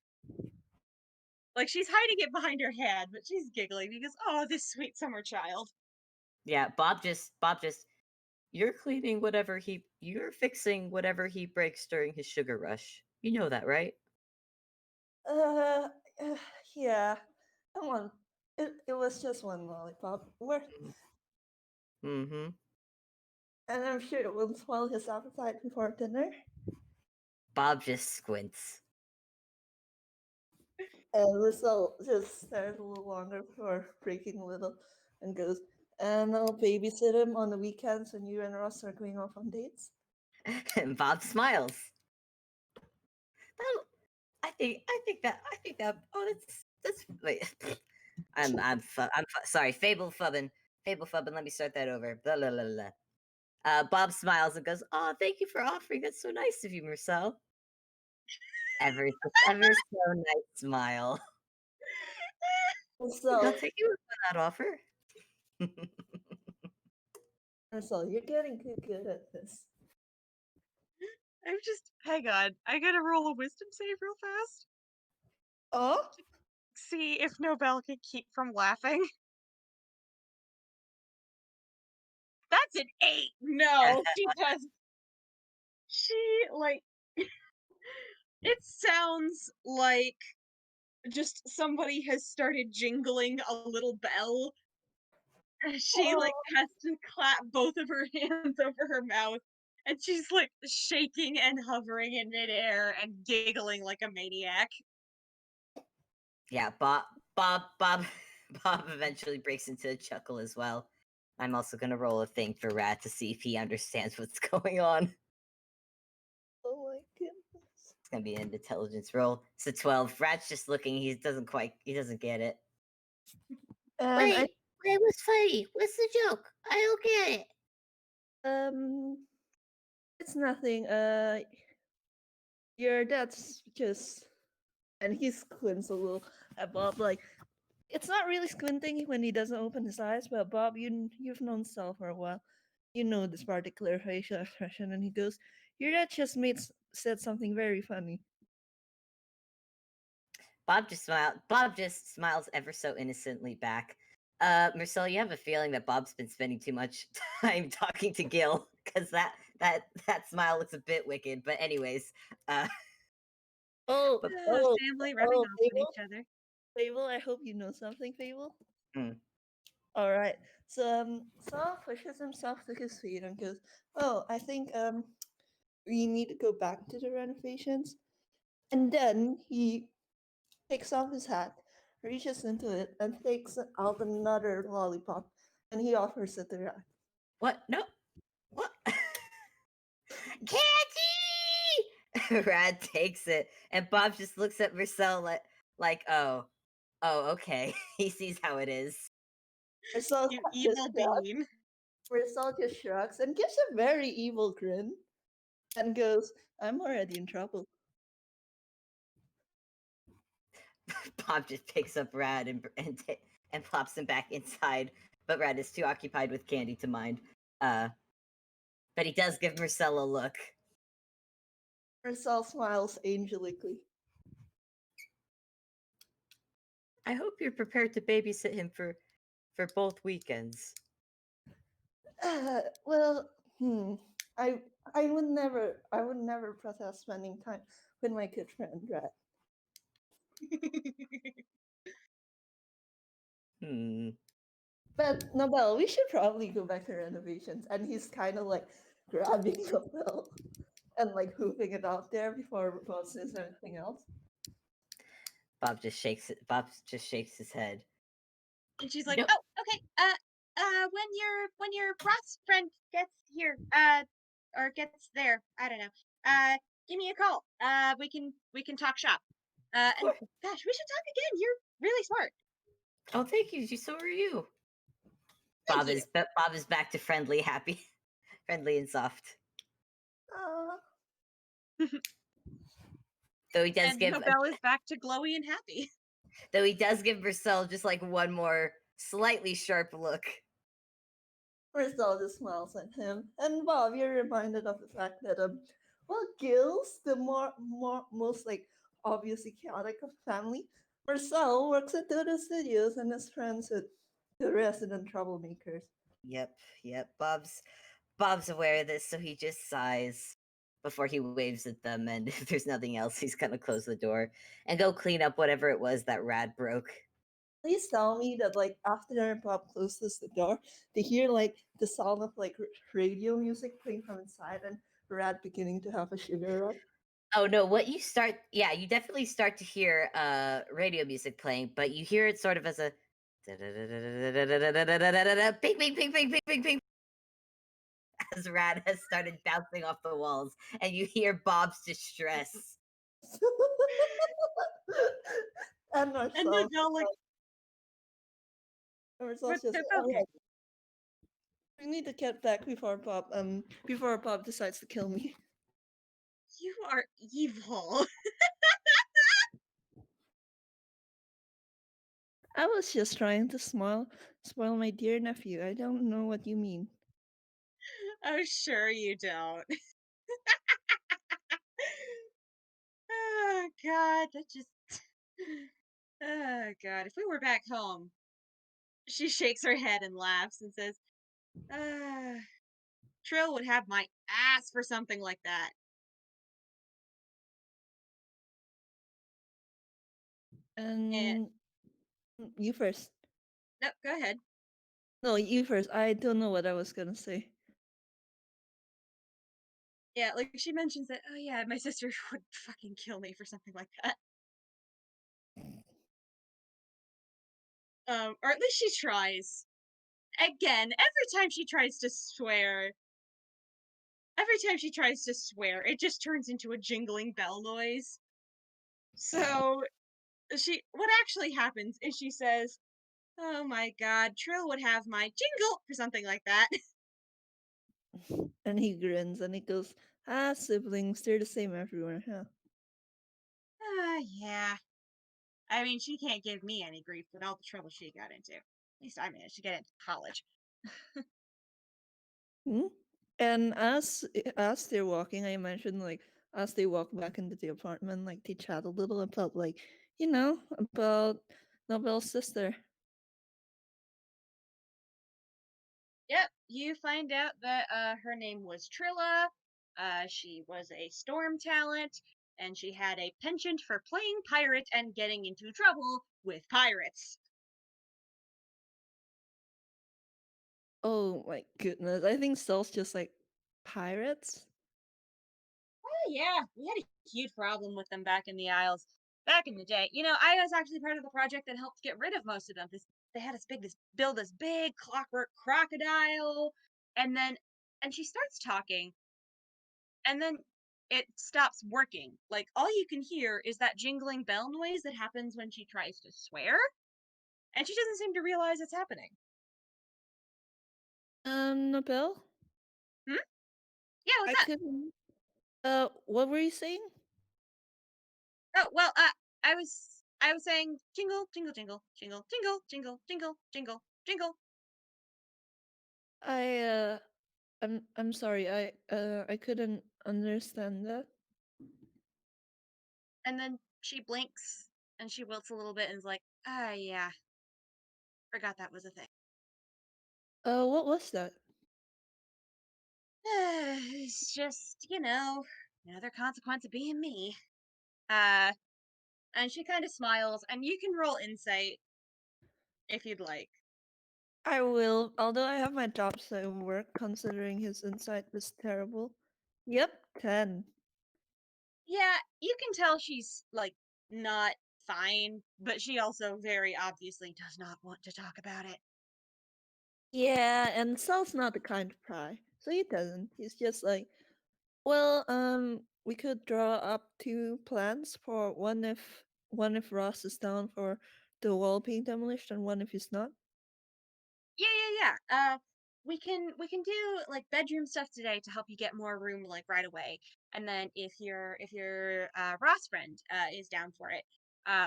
Like, she's hiding it behind her head, but she's giggling because, oh, this sweet summer child. Yeah, Bob just, you're you're fixing whatever he breaks during his sugar rush. You know that, right? Uh, uh, yeah. Come on. It was just one lollipop. Mm-hmm. And I'm sure it will swell his appetite before dinner. Bob just squints. And Marcel just stares a little longer before breaking a little and goes, and I'll babysit him on the weekends when you and Ross are going off on dates. And Bob smiles. That'll- I think that. Oh, that's. Wait, sorry. Fable fubbin. Let me start that over. Blah blah blah blah. Bob smiles and goes, "Oh, thank you for offering. That's so nice of you, Marcel." Ever so nice smile. I'll So, take you for that offer. Marcel, you're getting too good at this. I'm just, hang on. I gotta roll a wisdom save real fast. Oh? See if Nobelle can keep from laughing. That's an 8. No, she does. She, like, it sounds like just somebody has started jingling a little bell. She, like, Oh, has to clap both of her hands over her mouth, and she's, like, shaking and hovering in midair and giggling like a maniac. Yeah, Bob Bob eventually breaks into a chuckle as well. I'm also gonna roll a thing for Rat to see if he understands what's going on. oh my goodness. It's gonna be an intelligence roll. It's a 12. Rat's just looking. He doesn't get it. And I Wait, what's funny? What's the joke? I don't get it. um it's nothing. Your dad's just and he squints a little at Bob like it's not really squinting when he doesn't open his eyes, but Bob, you've known Sal for a while. You know this particular facial expression, and he goes, "Your dad just said something very funny." Bob just smiles ever so innocently back. Marcel, you have a feeling that Bob's been spending too much time talking to Gil because that smile looks a bit wicked, but anyways, uh, Oh, but Family rubbing off on Fable, each other. Fable. I hope you know something, Fable. mm, All right. So Saul pushes himself to his feet and goes, "Oh, I think we need to go back to the renovations." And then he takes off his hat, reaches into it, and takes out another lollipop, and he offers it to Rat. what? No, what? Candy! Rad takes it, and Bob just looks at Marcel like, oh, okay. He sees how it is. Marcel You just evil shrugs. bean. Marcel just shrugs and gives a very evil grin, and goes, "I'm already in trouble." Bob just picks up Rad and plops him back inside, but Rad is too occupied with Candy to mind. But he does give Marcel a look. Marcel smiles angelically. I hope you're prepared to babysit him for both weekends. Well, hmm. I I would never protest spending time with my good friend Rat. Hmm. But Nobel, we should probably go back to renovations. And he's kind of like grabbing Nobel and like hooping it out there before Bob says anything else. Bob just shakes it. Bob just shakes his head. And she's like, No, "Oh, okay. When your Ross friend gets here, or gets there, I don't know. Give me a call. We can talk shop. And gosh, we should talk again. You're really smart. oh, thank you. So are you. Thank you." Bob is back to friendly, happy, friendly and soft. Though he does And give Nobelle is back to glowy and happy. though he does give Marcel just like one more slightly sharp look. Marcel just smiles at him. And Bob, you're reminded of the fact that well, Gil's the most like obviously chaotic of the family. Marcel works at Dodo Studios and is friends with the resident troublemakers. Yep. Bob's aware of this, so he just sighs before he waves at them, and if there's nothing else, he's gonna close the door and go clean up whatever it was that Rad broke. Please tell me that like after Bob closes the door, they hear like the sound of like radio music playing from inside and Rat beginning to have a sugar rush. Oh no, you definitely start to hear radio music playing, but you hear it sort of as a ping ping ping ping ping ping ping as Rad has started bouncing off the walls, and you hear Bob's distress. And And Marcel, Nobelle like, Marcel "What's just the all okay?" right, we need to get back before Bob decides to kill me. You are evil. I was just trying to spoil my dear nephew. I don't know what you mean. Oh, sure you don't. Oh God, that just. Oh God, if we were back home, she shakes her head and laughs and says, "Ah, Trill would have my ass for something like that." And And you first. no, go ahead. No, you first. I don't know what I was gonna say. Yeah, like she mentions that. Oh yeah, my sister would fucking kill me for something like that. Or at least she tries. Again, every time she tries to swear, it just turns into a jingling bell noise. So what actually happens is she says, "Oh my God, Trill would have my jingle," for something like that. And he grins and he goes, "Ah, siblings, they're the same everywhere, huh?" Yeah. I mean, she can't give me any grief with all the trouble she got into. At least I managed to get into college. Hmm? And as they're walking, I mentioned like as they walk back into the apartment, like they chat a little about like about Nobel's sister. Yep, you find out that her name was Trilla. She was a storm talent, and she had a penchant for playing pirate and getting into trouble with pirates. Oh my goodness. I think Cell's just like pirates. Oh yeah, we had a huge problem with them back in the Isles. Back in the day, I was actually part of the project that helped get rid of most of them. They had us build this big clockwork crocodile, and then, and she starts talking, and then it stops working. Like all you can hear is that jingling bell noise that happens when she tries to swear, and she doesn't seem to realize it's happening. Nobelle? Hmm? Yeah, what's I that? couldn't. What were you saying? Oh well, I was saying jingle, jingle, jingle, jingle, jingle, jingle, jingle, jingle, jingle. I I'm sorry. I couldn't understand that. And then she blinks and she wilts a little bit and is like, ah, yeah, forgot that was a thing. What was that? It's just, another consequence of being me. Uh, and she kind of smiles, and you can roll insight if you'd like. I will, although I have my job so it will work considering his insight was terrible. Yep, 10. Yeah, you can tell she's, like, not fine, but she also very obviously does not want to talk about it. Yeah, and Sal's not the kind to pry, so he doesn't. He's just like, well, we could draw up two plans for one if Ross is down for the wall being demolished, and one if he's not. Yeah. We can do like bedroom stuff today to help you get more room like right away. And then if your Ross friend is down for it,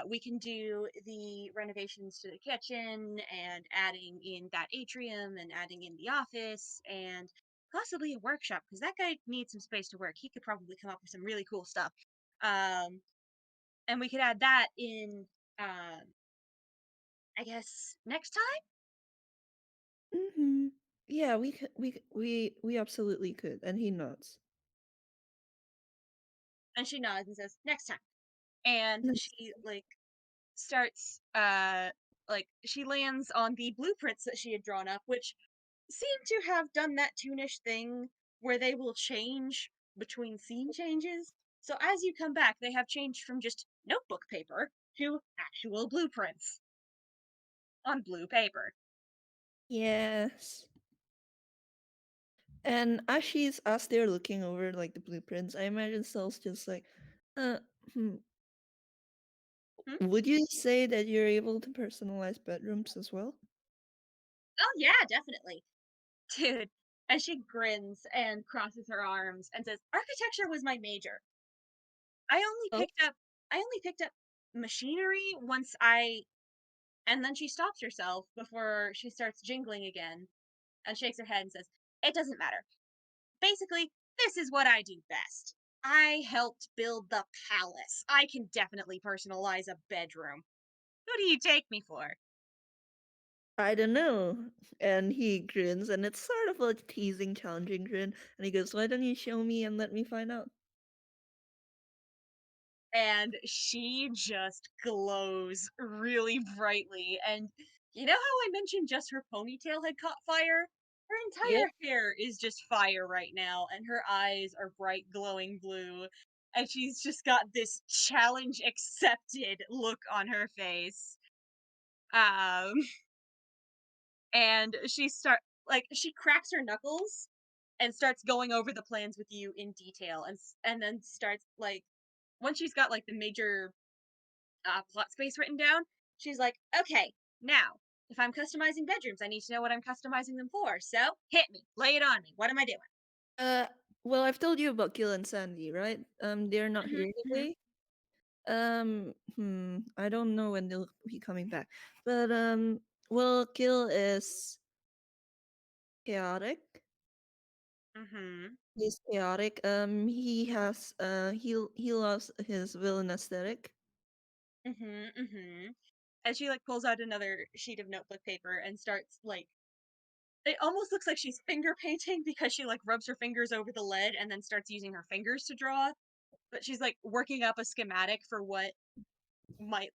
we can do the renovations to the kitchen and adding in that atrium and adding in the office and possibly a workshop because that guy needs some space to work. He could probably come up with some really cool stuff. Um, and we could add that in. I guess next time. Mm-hmm. Yeah, we absolutely could, and he nods. And she nods and says, next time. And Nice. she like starts like she lands on the blueprints that she had drawn up, which seem to have done that toonish thing where they will change between scene changes. So as you come back, they have changed from just notebook paper to actual blueprints on blue paper. Yes. And as they're looking over like the blueprints, I imagine Cel's just like, uh, hmm, Hmm? would you say that you're able to personalize bedrooms as well? Oh yeah, definitely. Dude. And she grins and crosses her arms and says, architecture was my major. I only Oh, picked up I only picked up machinery once I and then she stops herself before she starts jingling again and shakes her head and says, "It doesn't matter. Basically, this is what I do best. I helped build the palace. I can definitely personalize a bedroom. Who do you take me for?" I don't know. And he grins, and it's sort of a teasing, challenging grin. And he goes, "Why don't you show me and let me find out?" And she just glows really brightly. And you know how I mentioned just her ponytail had caught fire? Her Yep. entire hair is just fire right now, and her eyes are bright, glowing blue. And she's just got this challenge accepted look on her face. Um, and she cracks her knuckles and starts going over the plans with you in detail, and then starts like once she's got like the major plot space written down. She's like, okay, now, if I'm customizing bedrooms, I need to know what I'm customizing them for. So hit me, lay it on me. What am I doing? Uh, well, I've told you about Gil and Sandy, right? They're not Hmm here hmm today. I don't know when they'll be coming back. But well, Gil is chaotic. hmm He's chaotic. He has he loves his villain aesthetic. hmm And she like pulls out another sheet of notebook paper and starts like it almost looks like she's finger painting because she like rubs her fingers over the lead and then starts using her fingers to draw. But she's like working up a schematic for what might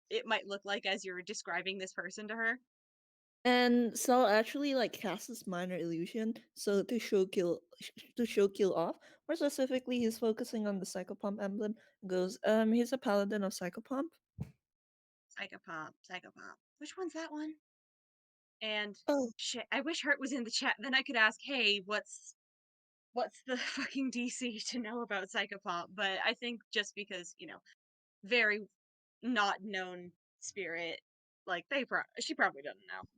look like as you're describing this person to her. And Saul actually like casts this minor illusion so to show Gil off. More specifically, he's focusing on the Psychopomp emblem. Goes, he's a paladin of Psychopomp. Psychopomp. Which one's that one? And Oh, shit, I wish Hurt was in the chat. Then I could ask, hey, what's the fucking DC to know about Psychopomp? But I think just because, very not known spirit, like she probably doesn't know.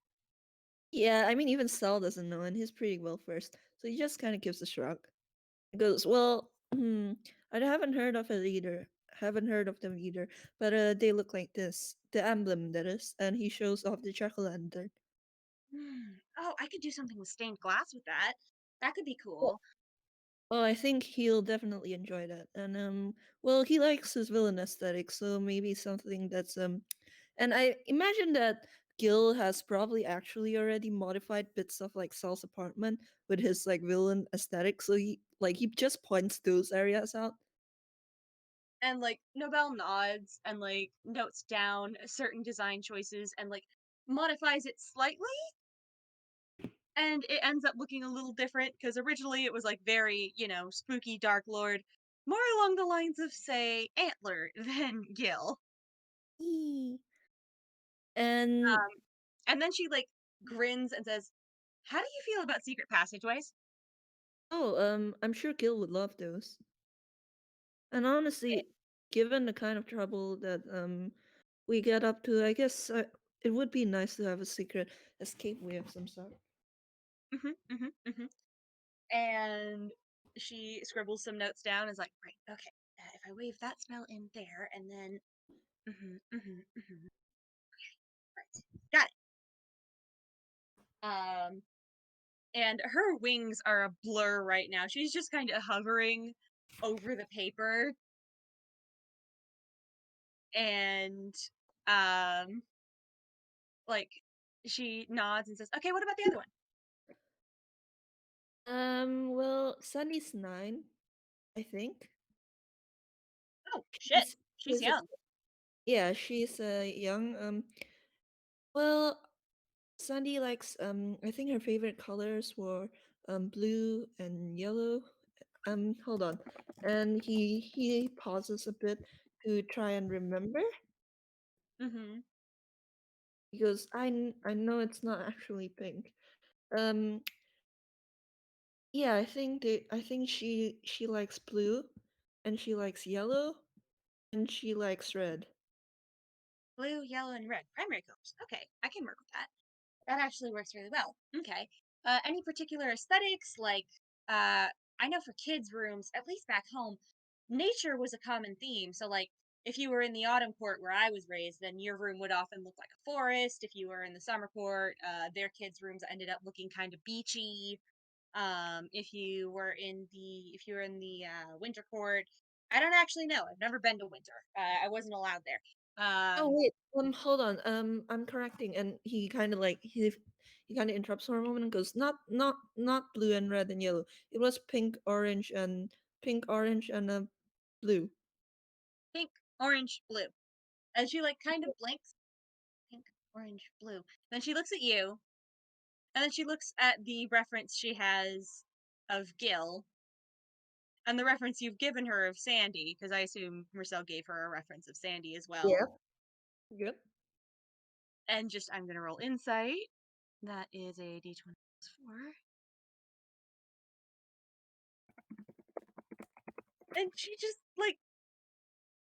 yeah. I mean, even Saul doesn't know, and he's pretty well versed, so he just kind of gives a shrug. He goes, well, I haven't heard of it either. Haven't heard of them either, but they look like this. The emblem, that is, and he shows off the jack-o'-lantern. Oh, I could do something with stained glass with that. That could be Oh, cool. oh, I think he'll definitely enjoy that. And well, he likes his villain aesthetic, so maybe something that's and I imagine that Gil has probably actually already modified bits of like Sal's apartment with his like villain aesthetic, so he just points those areas out. And like Nobelle nods and like notes down certain design choices and like modifies it slightly, and it ends up looking a little different because originally it was like very, spooky Dark Lord, more along the lines of say Antler than Gil. Eee. And And then she like grins and says, "How do you feel about secret passageways?" oh, I'm sure Gil would love those. And honestly, given the kind of trouble that we get up to, I guess it would be nice to have a secret escape way of some sort. Hmm hmm hmm And she scribbles some notes down and is like, right, okay, if I wave that spell in there and then, right, got it. And her wings are a blur right now. She's just kind of hovering over the paper, and um, like she nods and says, "Okay, what about the other one?" Well, Sunny's 9, I think. Oh shit, She's she's she's a young. Yeah, she's young. Well, Sandy likes I think her favorite colors were blue and yellow. Hold on. And he pauses a bit to try and remember. Hmm He goes, I know it's not actually pink. Um yeah, I think she likes blue and she likes yellow and she likes red. Blue, yellow, and red primary colors. Okay, I can work with that. That actually works really well. Okay. Any particular aesthetics? Like, I know for kids' rooms, at least back home, nature was a common theme. So, like, if you were in the autumn court where I was raised, then your room would often look like a forest. If you were in the summer court, their kids' rooms ended up looking kind of beachy. If you were in the winter court, I don't actually know. I've never been to winter. I wasn't allowed there. Oh wait, hold on. I'm correcting, and he kind of like he kind of interrupts for a moment and goes, not blue and red and yellow. It was pink, orange, and blue. Pink, orange, blue. And she like kind of blinks. Pink, orange, blue. Then she looks at you, and then she looks at the reference she has of Gil, and the reference you've given her of Sandy, because I assume Marcel gave her a reference of Sandy as well. Yeah. Yep. And just, I'm gonna roll insight. That is a d20 plus 4. And she just, like,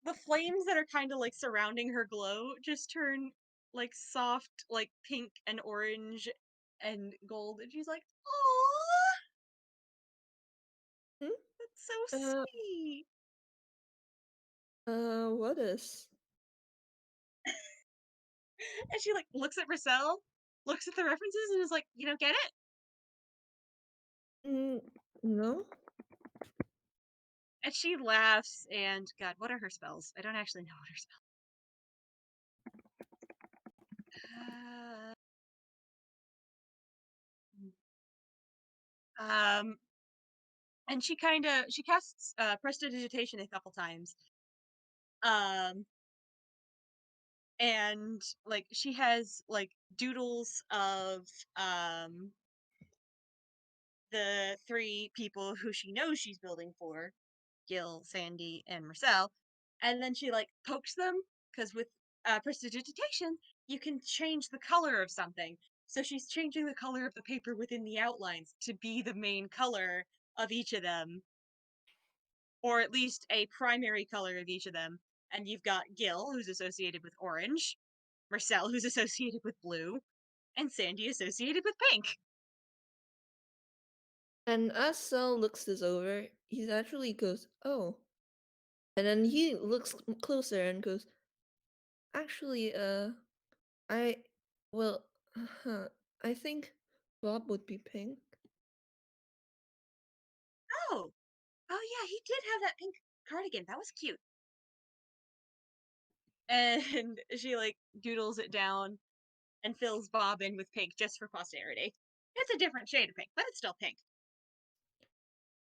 the flames that are kind of like surrounding her glow just turn like soft, like pink and orange and gold. And she's like, "Oh, Hmm? that's so Uh, sweet." what is? And she like looks at Marcel, looks at the references, and is like, "You don't get it?" Mm, no. And she laughs. And God, what are her spells? I don't actually know what her spells. Uh, Um, and she casts prestidigitation a couple times. Um, and like she has like doodles of um the three people who she knows she's building for, Gil, Sandy, and Marcel, and then she like pokes them because with prestidigitation you can change the color of something. So she's changing the color of the paper within the outlines to be the main color of each of them, or at least a primary color of each of them. And you've got Gil, who's associated with orange, Marcel, who's associated with blue, and Sandy associated with pink. And as Sal looks this over, he actually goes, "Oh," and then he looks closer and goes, "Actually, I, well, I think Bob would be pink." Oh, oh yeah, he did have that pink cardigan. That was cute. And she like doodles it down and fills Bob in with pink just for posterity. It's a different shade of pink, but it's still pink.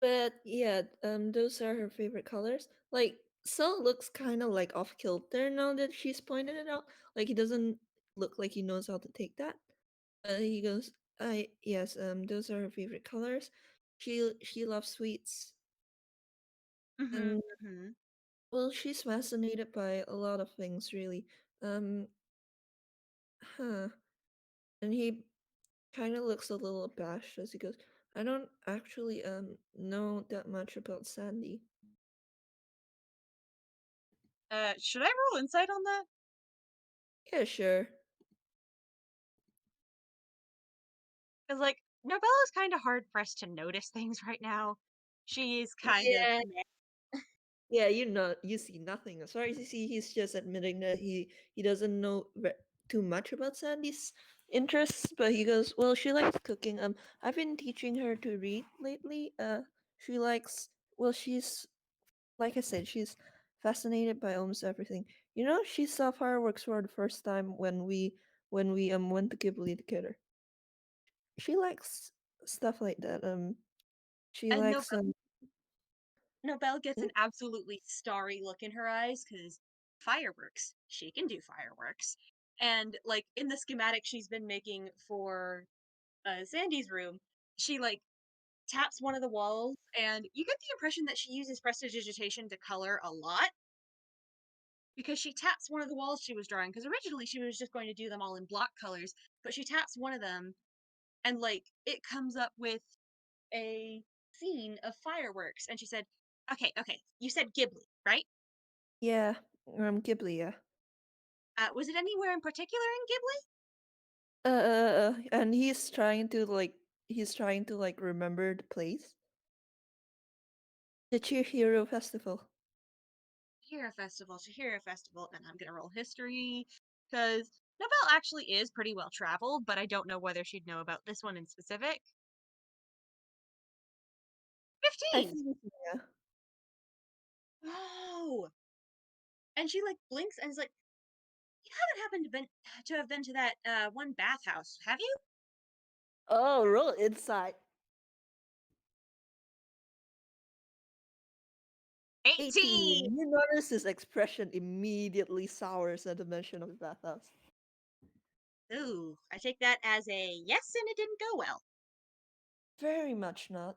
But yeah, those are her favorite colors. Like Sal looks kind of like off kilter now that she's pointed it out. Like he doesn't look like he knows how to take that. He goes, "I yes, those are her favorite colors. She loves sweets, Mm-hmm. and Mm-hmm. well, she's fascinated by a lot of things, really. Um, huh." And he kind of looks a little abashed as he goes, "I don't actually know that much about Sandy." Should I roll insight on that? Yeah, sure. Because like Nobelle is kind of hard pressed to notice things right now. She's kind of Yeah, meh. yeah, you see nothing. As far as you see, he's just admitting that he doesn't know too much about Sandy's interests, but he goes, "Well, she likes cooking. I've been teaching her to read lately. She likes. Well, she's like I said, she's fascinated by almost everything. You know, she saw fireworks for the first time when we went to Ghibli together. She likes stuff like that. She And likes Nobelle gets mm, an absolutely starry look in her eyes because fireworks. She can do fireworks. And like in the schematic she's been making for Sandy's room, she like taps one of the walls, and you get the impression that she uses prestidigitation to color a lot because she taps one of the walls she was drawing. Because originally she was just going to do them all in block colors, but she taps one of them, and like it comes up with a scene of fireworks. And she said, "Okay, okay, you said Ghibli, right? yeah, Ghibli, yeah." Was it anywhere in particular in Ghibli?" And he's trying to remember the place. The Chihiro Festival. Chihiro Festival, and I'm gonna roll history because Nobelle actually is pretty well traveled, but I don't know whether she'd know about this one in specific. I 15. think yeah. Oh, and she like blinks and is like, "You haven't happened to have been to that one bathhouse, have you?" Oh, roll inside. 18. 18. You notice his expression immediately sours at the mention of the bathhouse. Ooh, I take that as a yes, and it didn't go well. Very much not.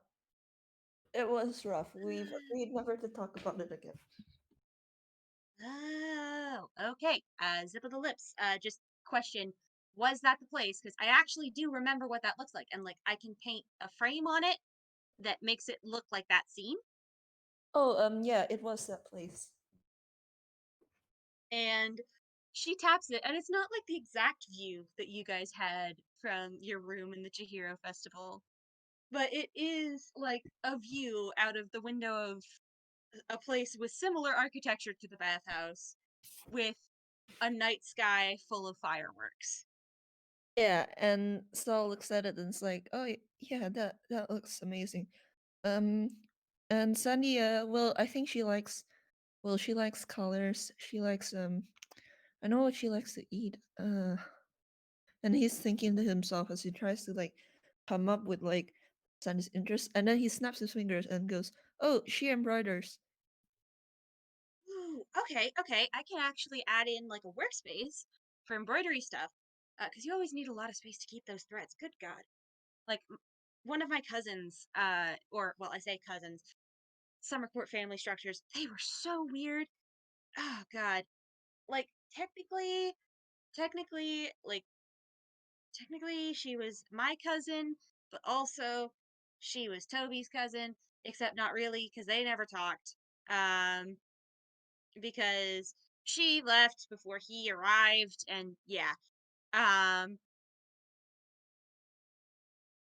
It was rough. We've agreed never to talk about it again. Oh, okay. Zip of the lips. Just question: was that the place? Because I actually do remember what that looks like, and like I can paint a frame on it that makes it look like that scene. Oh, yeah, it was that place. And she taps it, and it's not like the exact view that you guys had from your room in the Chihiro Festival, but it is like a view out of the window of a place with similar architecture to the bathhouse, with a night sky full of fireworks. Yeah, and Saul looks at it and it's like, "Oh, yeah, that looks amazing." Um, and Sandy, well, I think she likes colors. She likes I know what she likes to eat. And he's thinking to himself as he tries to like come up with like Sandy's interest, and then he snaps his fingers and goes, "Oh, she embroiders." Ooh, okay, okay. I can actually add in like a workspace for embroidery stuff. Because you always need a lot of space to keep those threads. Good God. Like one of my cousins, or well, I say cousins, summer court family structures, they were so weird. Oh God. Like technically, like technically she was my cousin, but also she was Toby's cousin, except not really because they never talked. Um, because she left before he arrived, and yeah. Um,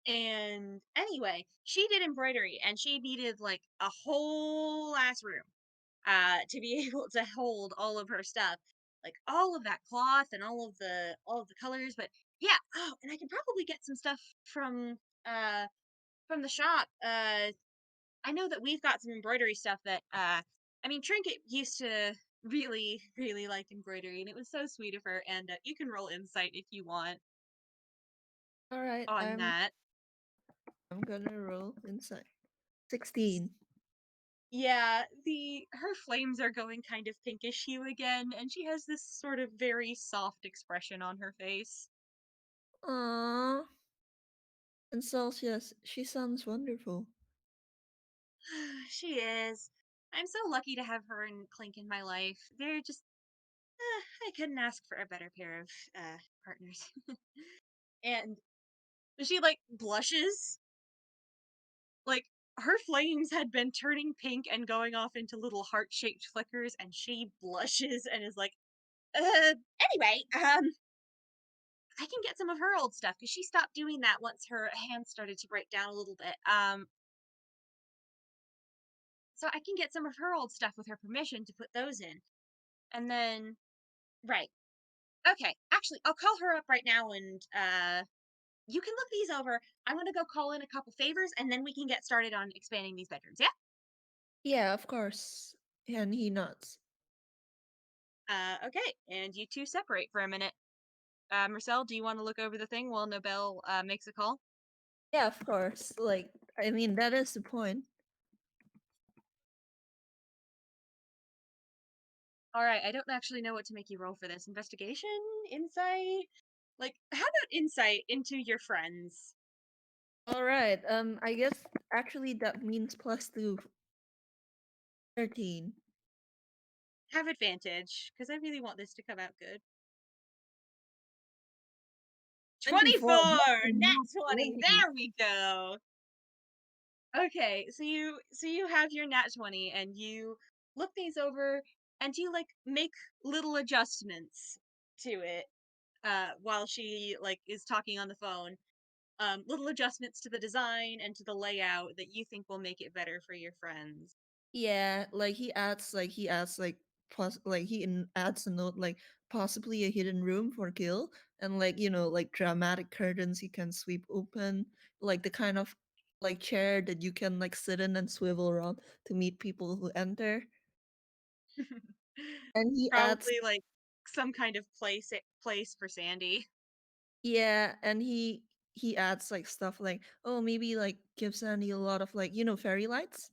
and anyway, she did embroidery, and she needed like a whole ass room to be able to hold all of her stuff, like all of that cloth and all of the colors. But yeah, oh, and I can probably get some stuff uh from the shop. I know that we've got some embroidery stuff that I mean Trinket used to really like embroidery, and it was so sweet of her. And you can roll insight if you want All right, on that. I'm gonna roll inside. 16. Yeah, the her flames are going kind of pinkish hue again, and she has this sort of very soft expression on her face. Aww. And Celsius, she sounds wonderful. She is. I'm so lucky to have her and Clink in my life. They're just I couldn't ask for a better pair of partners. And she like blushes, like her flames had been turning pink and going off into little heart-shaped flickers, and she blushes and is like, anyway, I can get some of her old stuff because she stopped doing that once her hands started to break down a little bit. So I can get some of her old stuff with her permission to put those in. And then, right. Okay, actually, I'll call her up right now and you can look these over. I'm gonna go call in a couple favors and then we can get started on expanding these bedrooms, yeah? Yeah, of course. And he nods. Okay, and you two separate for a minute. Marcel, do you want to look over the thing while Nobelle makes a call? Yeah, of course. Like, I mean, that is the point. All right, I don't actually know what to make you roll for this. Investigation? Insight? Like, how about insight into your friends? All right. I guess actually that means +2. 13. Have advantage, because I really want this to come out good. 24. 24! Nat 20! 20. There we go! Okay, so you have your nat 20 and you look these over and you like make little adjustments to it while she like is talking on the phone. Little adjustments to the design and to the layout that you think will make it better for your friends. Yeah, like he adds like adds a note like possibly a hidden room for Gil, and like like dramatic curtains he can sweep open, like the kind of like chair that you can like sit in and swivel around to meet people who enter. And he adds Probably like some kind of place for Sandy. yeah, and he adds like stuff like, oh, maybe like give Sandy a lot of like fairy lights,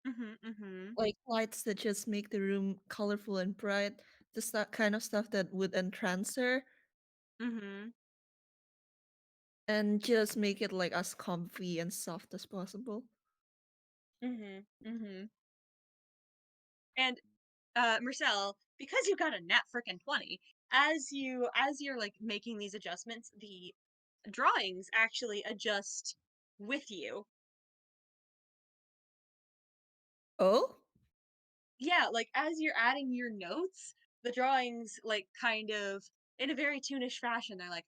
Mhm, mhm. like lights that just make the room colorful and bright, just that kind of stuff that would entrance her Mhm. and just make it like as comfy and soft as possible. Mhm. Mhm. And Marcel, because you got a nat frickin' 20, as you're like making these adjustments, the drawings actually adjust with you. Oh? Yeah, like as you're adding your notes, the drawings like kind of in a very toonish fashion, they're like,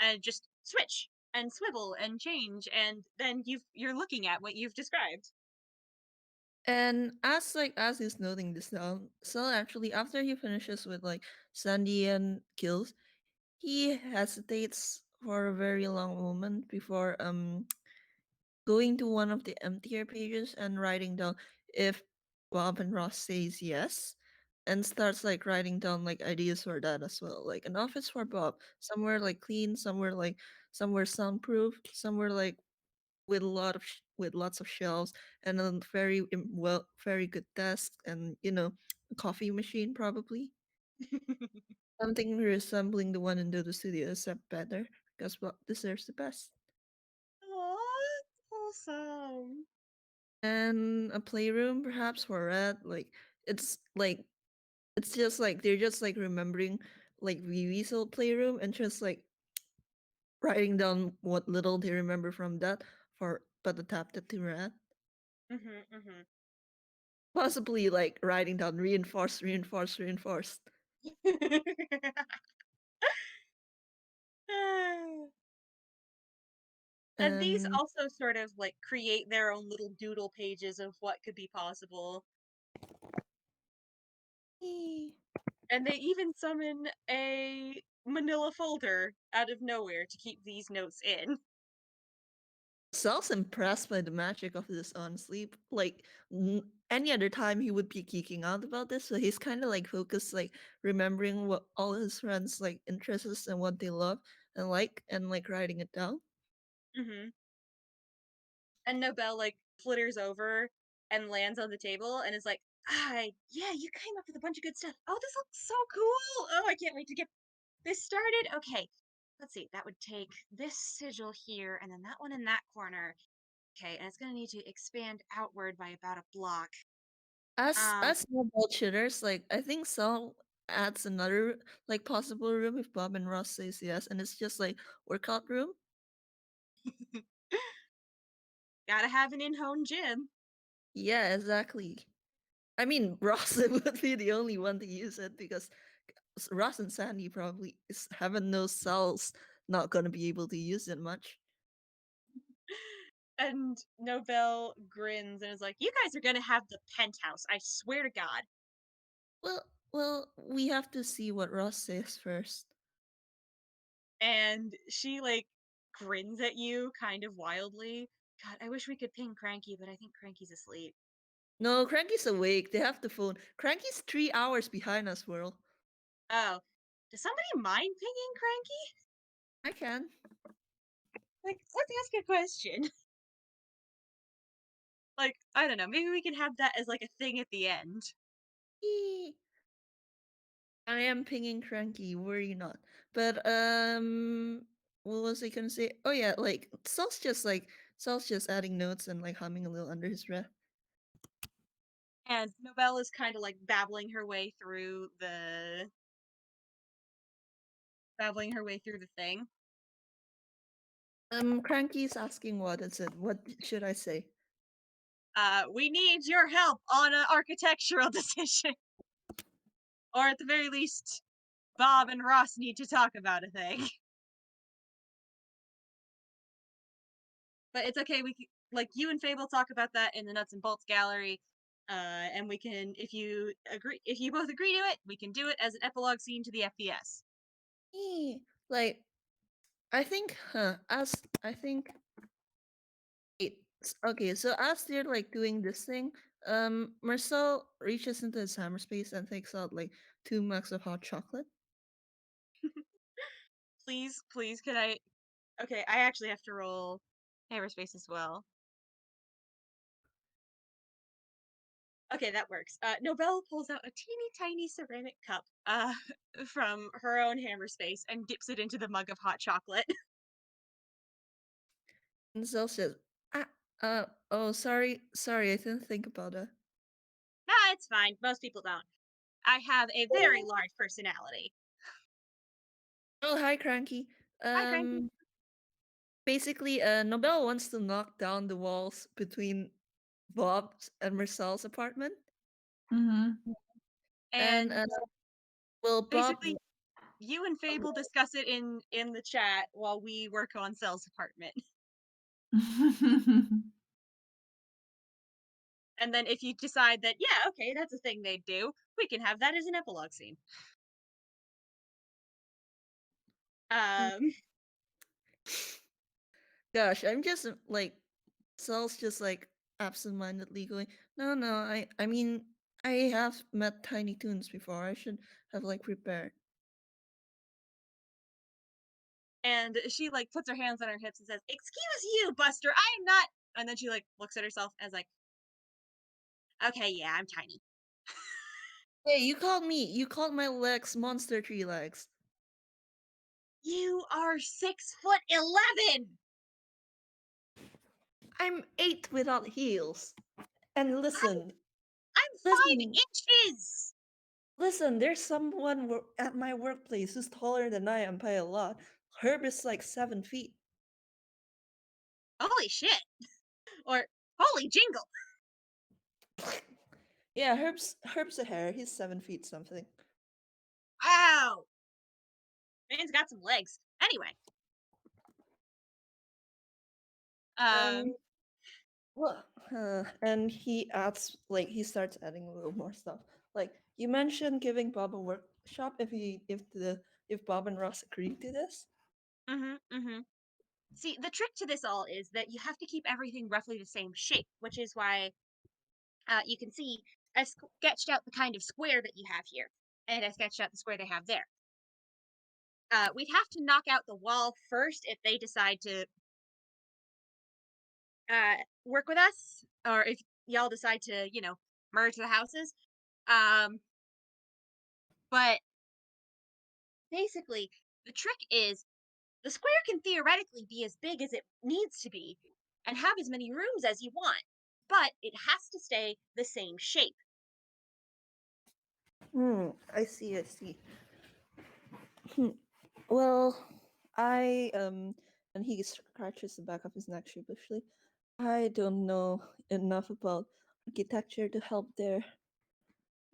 and just switch and swivel and change, and then you're looking at what you've described. And as he's noting this down, so actually after he finishes with like Sandy and kills, he hesitates for a very long moment before going to one of the emptier pages and writing down if Bob and Ross says yes, and starts like writing down like ideas for that as well. Like an office for Bob, somewhere like clean, somewhere like some were soundproof, some were like with a lot of with lots of shelves and a very good desk and a coffee machine probably something resembling the one in the studio except better because what deserves the best. Aw, wholesome. And a playroom perhaps for Red. It's like it's just like they're just like remembering like Vivi's old playroom and just like writing down what little they remember from that for but adapted to Red. Mhm, mhm. Possibly like writing down reinforced, reinforced, reinforced. And these And also sort of like create their own little doodle pages of what could be possible. eh, And they even summon a manila folder out of nowhere to keep these notes in. Sal's impressed by the magic of this, honestly. Like any other time, he would be geeking out about this. So he's kind of like focused, like remembering what all his friends like interests and what they love and like writing it down. Hmm. And Nobelle like flitters over and lands on the table and is like, "Ah, yeah, you came up with a bunch of good stuff. Oh, this looks so cool. Oh, I can't wait to get this started. Okay, let's see. That would take this sigil here and then that one in that corner. Okay, and it's gonna need to expand outward by about a block. Um, As more bullshitters, like I think Sal adds another like possible room if Bob and Ross says yes, and it's just like workout room. gotta have an in-home gym. Yeah, exactly. I mean, Ross would be the only one to use it because Ross and Sandy probably heaven knows Sal's not gonna be able to use it much. And Nobel grins and is like, "You guys are gonna have the penthouse. I swear to God." We have to see what Ross says first. And she like grins at you kind of wildly. God, I wish we could ping Cranky, but I think Cranky's asleep. No, Cranky's awake. They have the phone. Cranky's 3 hours behind us, Whirl. Oh, does somebody mind pinging Cranky? I can. Like, let's ask a question. Like, I don't know. Maybe we can have that as like a thing at the end. Eee. I am pinging Cranky. Worry not. But what was I gonna say? Oh yeah, like Sal's just adding notes and like humming a little under his breath. And Nobelle is kind of like babbling her way through the thing. Cranky's asking what is it? What should I say? We need your help on an architectural decision. Or at the very least, Bob and Ross need to talk about a thing. But it's okay. Like you and Fable talk about that in the nuts and bolts gallery, and we can, if you both agree to it, we can do it as an epilogue scene to the FPS. Like I think, as I think, okay. So as they're like doing this thing, Marcel reaches into his hammer space and takes out like 2 mugs of hot chocolate. Please, please, could I? Okay, I actually have to roll Hammerspace as well. Okay, that works. Nobelle pulls out a teeny tiny ceramic cup from her own Hammerspace and dips it into the mug of hot chocolate. And Zell says, "Ah, oh, sorry, I didn't think about that." Nah, it's fine. Most people don't. I have a very large personality. Oh, hi, Cranky. Hi, Cranky. Um, basically, Nobel wants to knock down the walls between Bob's and Marcel's apartment, Mm-hmm. and And will Bob? basically, you and Fable discuss it in the chat while we work on Cell's apartment. And then if you decide that, yeah, okay, that's a thing they do, we can have that as an epilogue scene. Um, Gosh, I'm just like Sal's just like absent-mindedly going, no, no, I mean, I have met Tiny Toons before. I should have like prepared. And she like puts her hands on her hips and says, "Excuse you, Buster, I am not." And then she like looks at herself as like, "Okay, yeah, I'm tiny." Hey, you called my legs monster tree legs. You are 6'11". I'm 8 without heels. And I'm listen, I'm five listen, inches. listen, there's someone at my workplace who's taller than I am by a lot. Herb is like 7 feet. Holy shit! Or holy jingle! Yeah, Herb's a hair. He's 7 feet something. Wow, man's got some legs. Anyway, And um, well, and he starts adding a little more stuff. Like you mentioned, giving Bob a workshop if Bob and Ross agree to this. mm-hmm. See, the trick to this all is that you have to keep everything roughly the same shape, which is why you can see I sketched out the kind of square that you have here, and I sketched out the square they have there. We'd have to knock out the wall first if they decide to work with us, or if y'all decide to, merge the houses. Um, but basically, the trick is the square can theoretically be as big as it needs to be and have as many rooms as you want, but it has to stay the same shape. I see. I see. Hmm. Well, and he scratches the back of his neck sheepishly. I don't know enough about architecture to help there.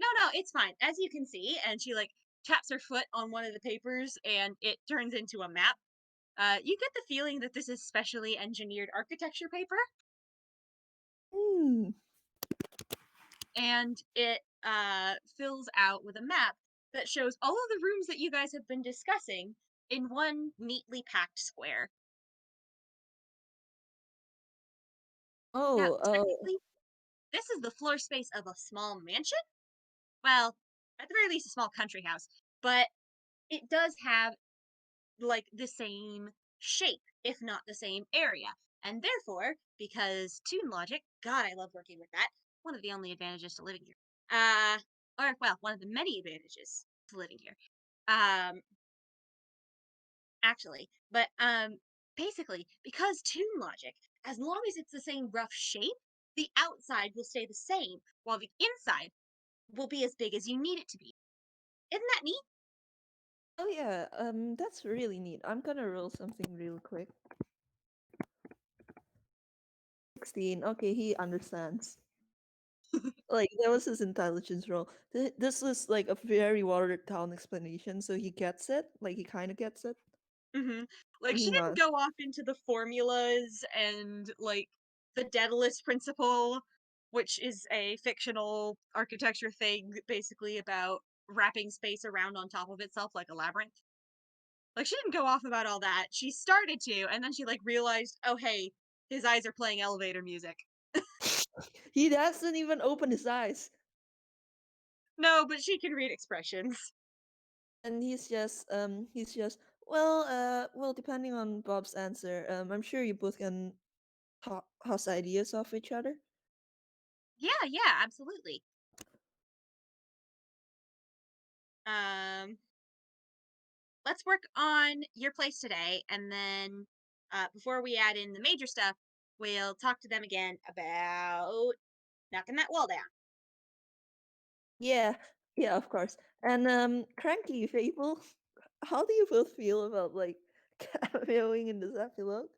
No, no, it's fine. As you can see, and she like taps her foot on one of the papers and it turns into a map. You get the feeling that this is specially engineered architecture paper, Hmm. and it fills out with a map that shows all of the rooms that you guys have been discussing in one neatly packed square. Now, Oh. technically, this is the floor space of a small mansion. Well, at the very least, a small country house, but it does have like the same shape, if not the same area. And therefore, because Toon Logic, God, I love working with that. One of the only advantages to living here. Or well, one of the many advantages to living here. Um, actually, but basically, because Toon Logic, as long as it's the same rough shape, the outside will stay the same, while the inside will be as big as you need it to be. Isn't that neat? Oh yeah. That's really neat. I'm gonna roll something real quick. 16. Okay, he understands. Like that was his intelligence roll. This was like a very watered down explanation, so he gets it. Like he kind of gets it, Hmm. Like and he she didn't nods. go off into the formulas and like the Daedalus principle, which is a fictional architecture thing basically about wrapping space around on top of itself like a labyrinth. Like she didn't go off about all that. She started to, and then she like realized, oh hey, his eyes are playing elevator music. He doesn't even open his eyes, No, but she can read expressions. and he's just well, depending on Bob's answer, I'm sure you both can toss ideas off each other. Yeah, yeah, absolutely. Um, let's work on your place today, and then before we add in the major stuff, we'll talk to them again about knocking that wall down. Yeah, yeah, of course. And Cranky Fable, how do you both feel about like cameoing in this epilogue?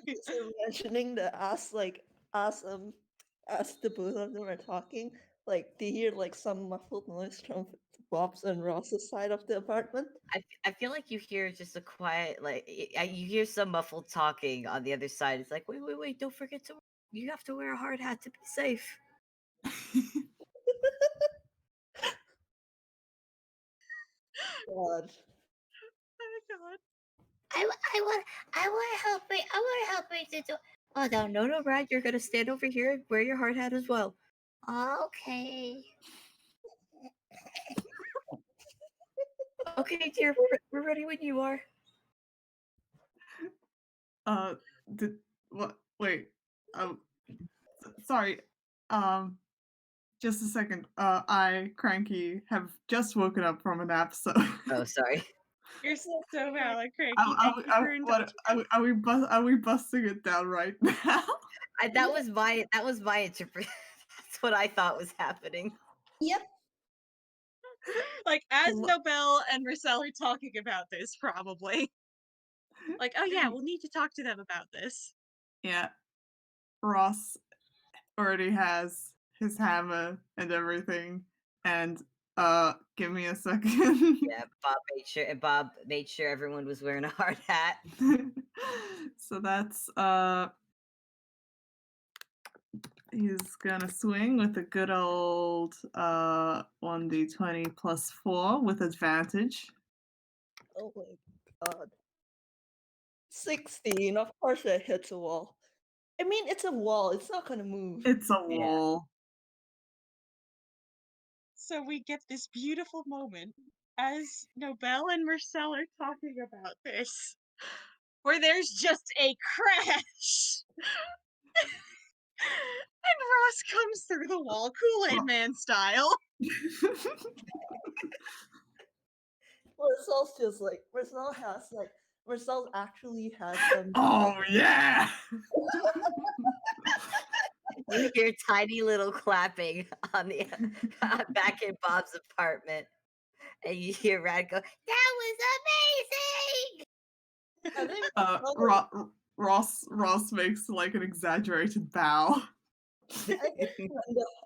Just imagining the as the both of them are talking, like they hear like some muffled noise from Bob's and Ross's side of the apartment. I feel like you hear just a quiet, like you hear some muffled talking on the other side. It's like, wait! Don't forget to. You have to wear a hard hat to be safe. God. Oh my god. I want to help me. I want to help me to do. Oh no, Brad, you're gonna stand over here and wear your hard hat as well. Okay. Okay, dear, we're ready when you are. Did what? Wait. Oh, sorry. Um, just a second. I, Cranky, have just woken up from a nap, so. Oh, sorry. You're so valid, Cranky. Are, Thank you for indulging. are we busting it down right now? That was my interpret. That's what I thought was happening. Yep. Like, as Lo- Nobelle and Marcel are talking about this, probably. Like, oh yeah, we'll need to talk to them about this. Yeah. Ross already has his hammer and everything, and give me a second. Yeah, Bob made sure everyone was wearing a hard hat. So that's he's gonna swing with a good old 1d20 plus 4 with advantage. Oh my god. 16. Of course it hits a wall. I mean, it's a wall. It's not gonna move. It's a Yeah. wall. So we get this beautiful moment as Nobelle and Marcel are talking about this, where there's just a crash. And Ross comes through the wall, Kool-Aid Man style. Marcel's just like, Marcel actually has some. Oh yeah. You hear tiny little clapping on the back in Bob's apartment, and you hear Rad go, "That was amazing!" I think Ross makes like an exaggerated bow. I think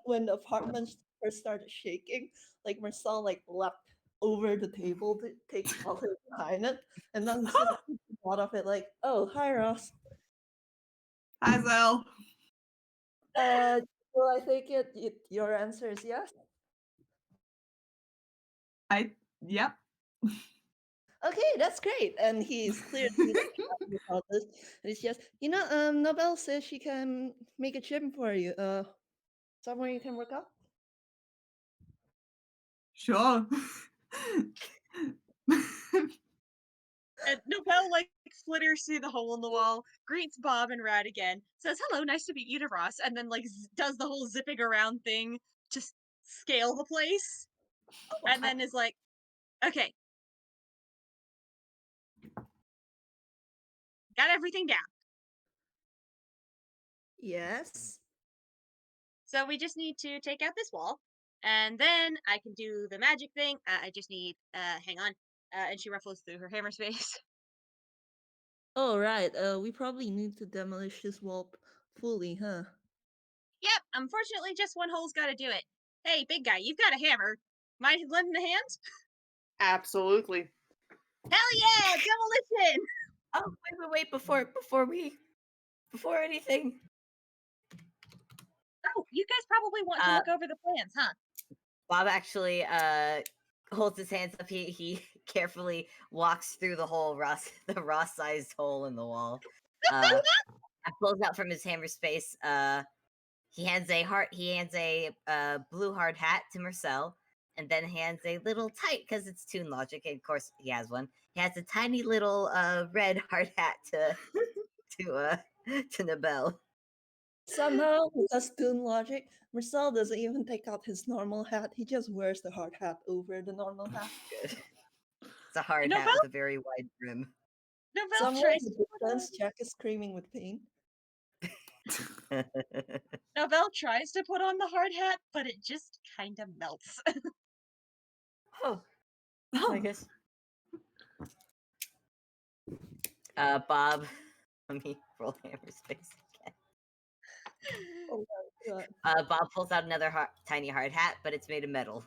when the apartment first started shaking, like Marcel like leapt over the table to take shelter behind it, and then he just thought of it like, "Oh, hi Ross." Hi Zell. Well, I think your answer is yes. Yep. Okay, that's great. And he's clearly like happy about this. And he's just, Nobelle says she can make a gym for you. Somewhere you can work out. Sure. And Nobelle like flitters through the hole in the wall, greets Bob and Rad again, says hello, nice to meet you to Ross, and then like does the whole zipping around thing to scale the place, and then is like, okay, got everything down. Yes. So we just need to take out this wall, and then I can do the magic thing. I just need, hang on. And she ruffles through her hammer space. Oh, right. We probably need to demolish this wall fully, huh? Yep, unfortunately, just one hole's got to do it. Hey, big guy, you've got a hammer. Mind lending a hand? Absolutely. Hell yeah, demolition! Oh, wait! Before anything, Oh, you guys probably want to look over the plans, huh? Bob actually holds his hands up. He carefully walks through the Ross-sized hole in the wall. And pulls out from his hammer space. He hands a blue hard hat to Marcel, and then hands a little because it's Toon logic, and of course he has one. He has a tiny little red hard hat to Nobelle. Somehow, because Toon logic, Marcel doesn't even take out his normal hat. He just wears the hard hat over the normal hat. Good. It's a hard hat with a very wide brim. Nobelle Somewhere tries the to put on, defense Jack is screaming with pain. Nobelle tries to put on the hard hat, but it just kind of melts. Oh, I guess. Bob, let me roll hammer space again. Oh my god. Bob pulls out another tiny hard hat, but it's made of metal.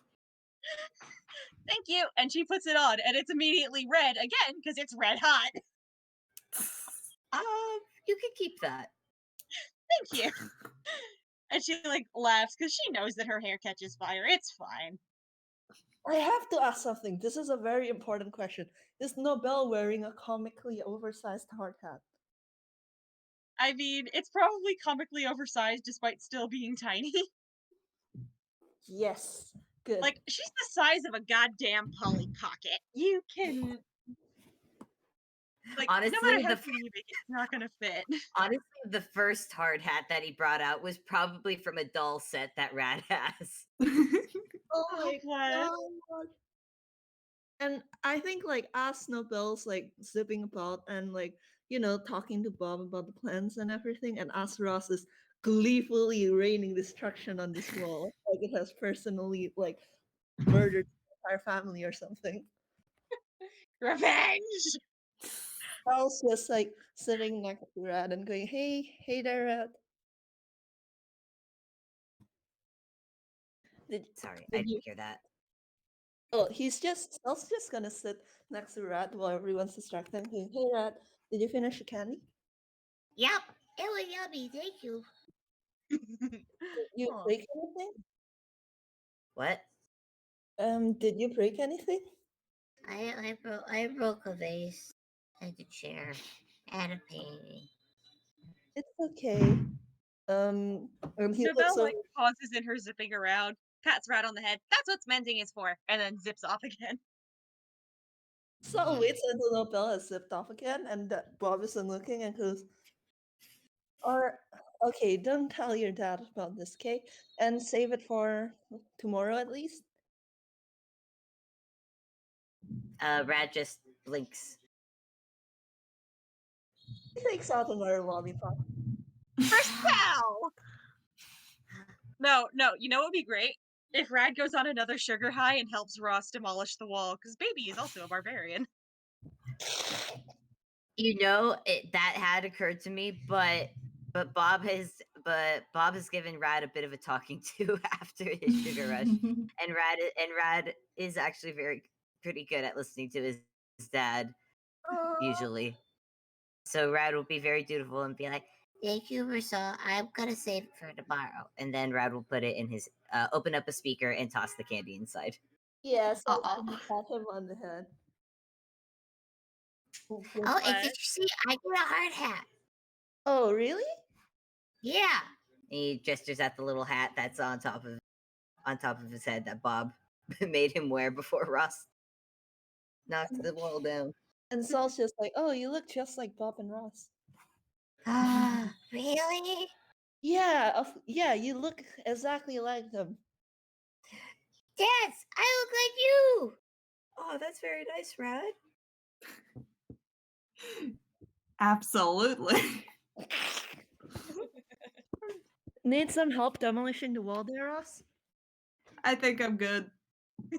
Thank you. And she puts it on, and it's immediately red again because it's red hot. You can keep that. Thank you. And she like laughs because she knows that her hair catches fire. It's fine. I have to ask something. This is a very important question. Is Nobelle wearing a comically oversized hard hat? I mean, it's probably comically oversized despite still being tiny. Yes. Good. Like, she's the size of a goddamn Polly Pocket. You can, like, no Honestly, matter how tiny you make it, it's not gonna fit. honestly, the first hard hat that he brought out was probably from a doll set that Rad has. Oh Oh, my bless. god. And I think like as Nobel's like zipping about and like, talking to Bob about the plans and everything, and as Ross is gleefully raining destruction on this wall, like it has personally like murdered the entire family or something. Revenge! Sal's just like sitting next to Rad and going, hey there, Rad. Did, Sorry, I did you didn't hear that. Oh, Sal's just gonna sit next to Rad while everyone's distracted. Going, hey Rad, did you finish the candy? Yep, it was yummy. Thank you. Did you Aw. break anything? What? Did you break anything? I broke a vase and a chair and a painting. It's okay. And he looks Nobelle, over. like, pauses in her zipping around, pats Rat on the head. That's what mending is for, and then zips off again. Sal waits until Nobel has zipped off again, and Bob isn't looking and goes, "Or okay, don't tell your dad about this, okay? And save it for tomorrow at least." Rad just blinks. He takes out another lollipop. For Sal! No, you know what would be great? If Rad goes on another sugar high and helps Ross demolish the wall, because Baby is also a barbarian. That had occurred to me, but Bob has given Rad a bit of a talking to after his sugar rush, and Rad is actually pretty good at listening to his dad usually. So Rad will be very dutiful and be like, Thank you, Marcel. I'm gonna save it for tomorrow. and then Rad will put it in his open up a speaker and toss the candy inside. Yeah, so Aw. pat him on the head. Oh, and did you see? I get a hard hat. Oh, really? Yeah. And he gestures at the little hat that's on top of his head that Bob made him wear before Ross knocked the wall down. And Sal's just like, "Oh, you look just like Bob and Ross." Really? Yeah, you look exactly like them. Yes, I look like you. Oh, that's very nice, Rad. Absolutely. Need some help demolishing the wall there, Ross? I think I'm good. I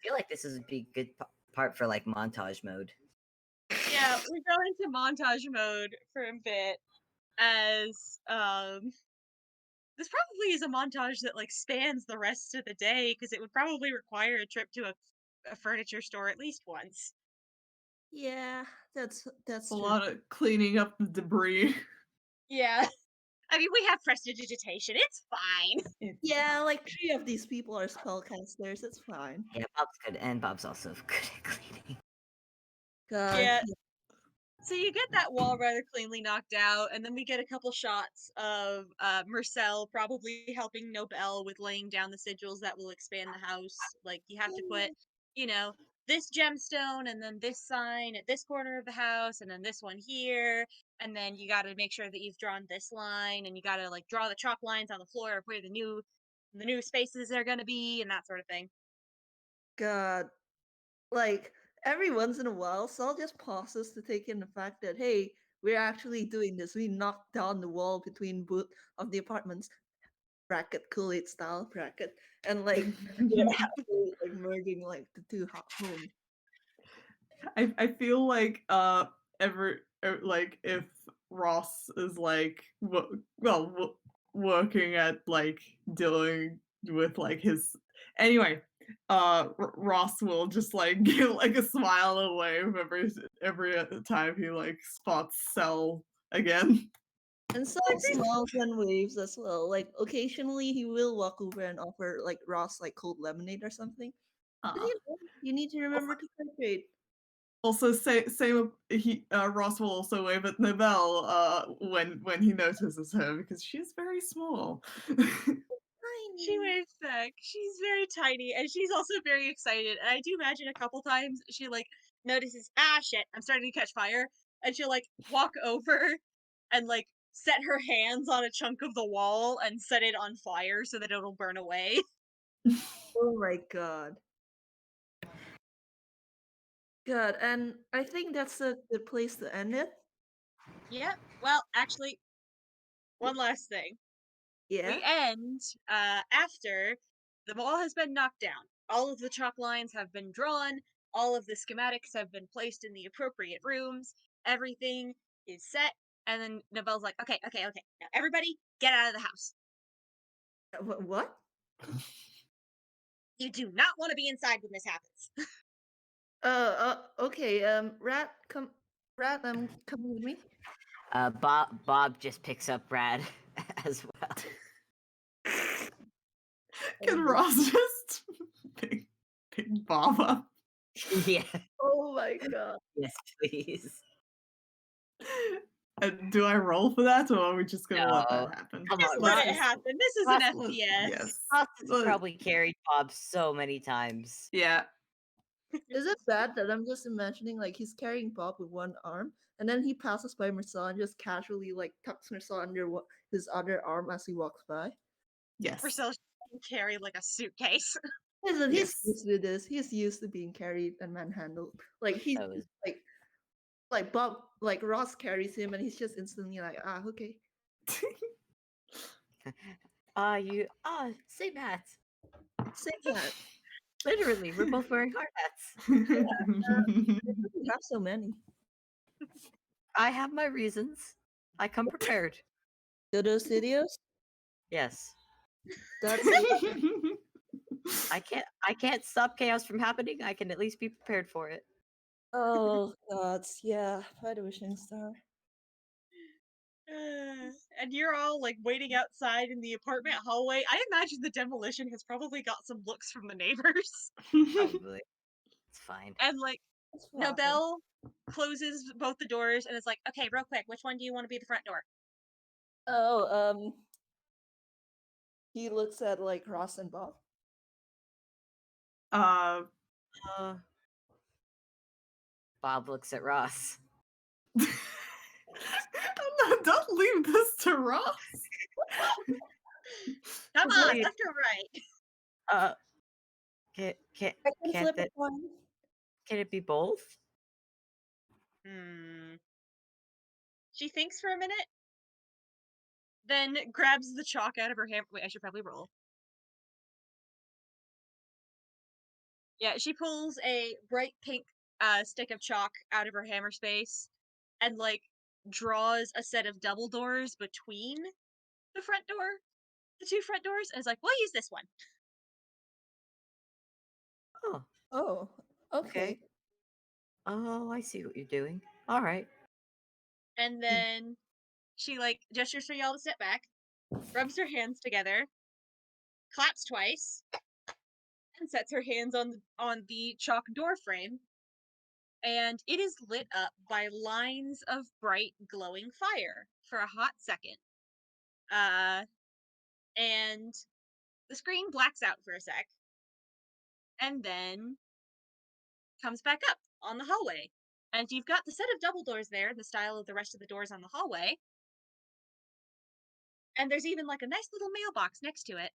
feel like this would be a good part for like montage mode. Yeah, we go into montage mode for a bit as this probably is a montage that like spans the rest of the day because it would probably require a trip to a furniture store at least once. Yeah, that's A true. lot of cleaning up the debris. Yeah. I mean, we have prestidigitation. It's fine. Yeah, like 3 of these people are spellcasters. It's fine. Yeah, Bob's good, and Bob's also good at cleaning. God. Yeah. So you get that wall rather cleanly knocked out, and then we get a couple shots of Marcel probably helping Nobel with laying down the sigils that will expand the house. Like, you have to put, this gemstone, and then this sign at this corner of the house, and then this one here, and then you gotta make sure that you've drawn this line, and you gotta, like, draw the chalk lines on the floor of where the new spaces are gonna be, and that sort of thing. God. Like, every once in a while, Saul just pauses to take in the fact that, hey, we're actually doing this. We knocked down the wall between both of the apartments. Bracket, Kool-Aid style bracket. And, like, we're actually, like, merging, like, the two homes. I feel like like if Ross is like working at like dealing with like his anyway, Ross will just like give like a smile away every time he like spots Cell again. And Saul smiles and waves as well. Like, occasionally he will walk over and offer, like, Ross, like, cold lemonade or something. But, Uh, you need to remember to hydrate. Also, Ross will also wave at Nobelle when he notices her because she's very small. She Tiny. waves back. She's very tiny, and she's also very excited. And I do imagine a couple times she like notices, ah, shit, I'm starting to catch fire, and she'll like walk over and like set her hands on a chunk of the wall and set it on fire so that it'll burn away. Oh my god. God, and I think that's a good place to end it. Yep. Well, actually, one last thing. Yeah. We end after the wall has been knocked down. All of the chalk lines have been drawn. All of the schematics have been placed in the appropriate rooms. Everything is set. And then Nobelle's like, okay. Now everybody get out of the house. What? You do not want to be inside when this happens. Okay. Rat, come with me. Bob just picks up Brad as well. Can Ross just pick Bob up? Yeah. Oh my god. Yes, please. And do I roll for that, or are we just gonna let No. that happen? Come Just on, let Ross. it happen. This is Ross an was- FPS. Yes. Ross has Well, probably carried Bob so many times. Yeah. Is it bad that I'm just imagining like he's carrying Bob with one arm, and then he passes by Marcel and just casually like tucks Marcel under his other arm as he walks by? Yes. Marcel can carry like a suitcase. Listen, he's Yes. used to this. He's used to being carried and manhandled. Like he's That was- like Bob, like Ross carries him, and he's just instantly like, ah, okay. Same hats. Say that. Literally, we're both wearing hard hats. We have so many. I have my reasons. I come prepared. Dodo's videos. Yes. That's I can't stop chaos from happening. I can at least be prepared for it. oh gods, yeah. By the wishing star. And you're all like waiting outside in the apartment hallway. I imagine the demolition has probably got some looks from the neighbors. Probably. It's fine. And like That's fine. Nobelle closes both the doors and is like, okay, real quick, which one do you want to be the front door? Oh, he looks at like Ross and Bob. uh, Uh, Bob looks at Ross. no, don't leave this to Ross. Come Well, on, you- left or right? Can I can can't flip that, one. can it be both? She thinks for a minute, then grabs the chalk out of her hand. Wait, I should probably roll. Yeah, she pulls a bright pink stick of chalk out of her hammer space and like draws a set of double doors between the two front doors, and is like, we'll use this one. Oh, Oh, okay. oh, I see what you're doing. All right. And then she like gestures for y'all to step back, rubs her hands together, claps twice, and sets her hands on the chalk door frame. And it is lit up by lines of bright glowing fire for a hot second. And the screen blacks out for a sec, and then comes back up on the hallway. And you've got the set of double doors there in the style of the rest of the doors on the hallway. And there's even like a nice little mailbox next to it.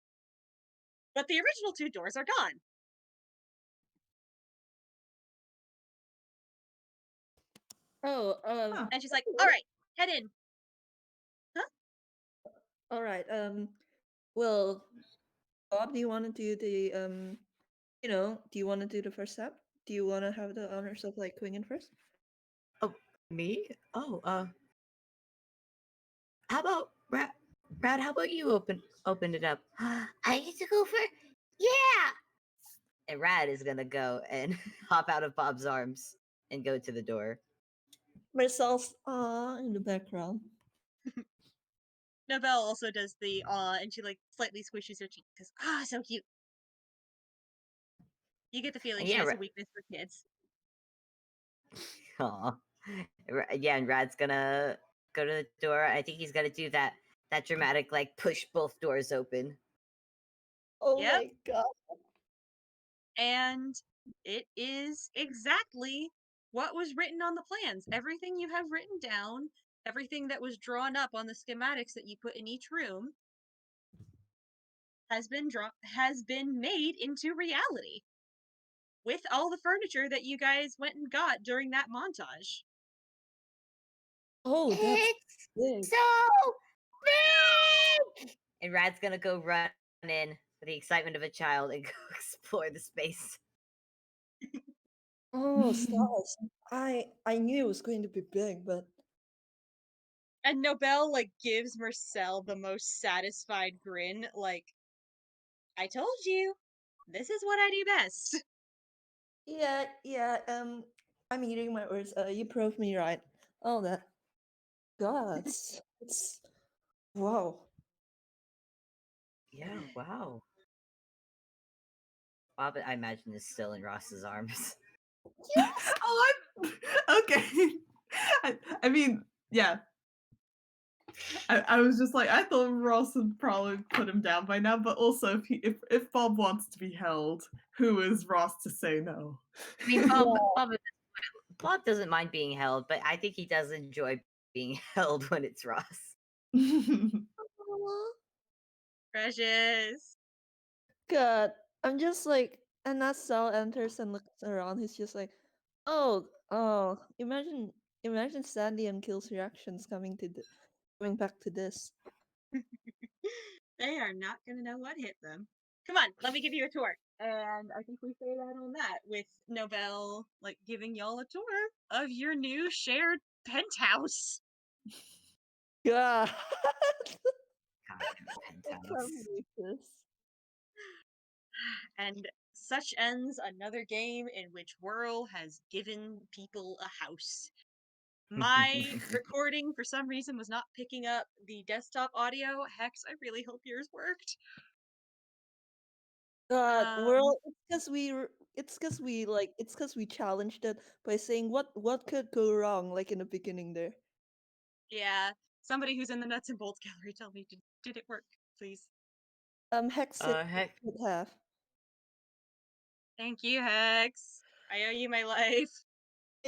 But the original two doors are gone. Oh, Huh. And she's like, all right, head in. all right. Well, Bob, do you want to do the do you want to do the first step? Do you want to have the honors of like going in first? Me? Oh, how about Brad? How about you open it up? I get to go first. Yeah. And Rad is gonna go and hop out of Bob's arms and go to the door. Marcel's in the background. Nobelle also does the aw, and she like slightly squishes her cheek because so cute. You get the feeling And she yeah, has a Ra- weakness for kids. Aw. Yeah, and Rad's gonna go to the door. I think he's gonna do that dramatic like push both doors open. Oh Yep. my god. And it is exactly what was written on the plans. Everything you have written down, everything that was drawn up on the schematics that you put in each room has been made into reality with all the furniture that you guys went and got during that montage. Oh, that's It's big. so big! And Rad's gonna go run in with the excitement of a child and go explore the space. Oh, stars. I knew it was going to be big, but And Nobelle like gives Marcel the most satisfied grin, like, I told you, this is what I do best. yeah, I'm eating my words. You proved me right. Oh, that God, it's wow. Yeah, wow. Bob, I imagine, is still in Ross's arms. Oh, okay. I mean, yeah. I was just like, I thought Ross would probably put him down by now, but also if Bob wants to be held, who is Ross to say no? I mean, Bob doesn't mind being held, but I think he does enjoy being held when it's Ross. Aw. Precious. God, I'm just like, and as Sal enters and looks around, he's just like, oh, imagine Sandy and Kill's reactions coming back to this. They are not going to know what hit them. Come on, let me give you a tour. And I think we say that on that with Nobelle, like, giving y'all a tour of your new shared penthouse. God, Goddamn I can't penthouse. believe this. And such ends another game in which Whirl has given people a house. My recording, for some reason, was not picking up the desktop audio. Hex, I really hope yours worked. God, Um, well, it's because we challenged it by saying what could go wrong, like in the beginning there. yeah. Somebody who's in the nuts and bolts gallery, tell me, did it work, please? Hex it Heck, would have. Thank you, Hex. I owe you my life.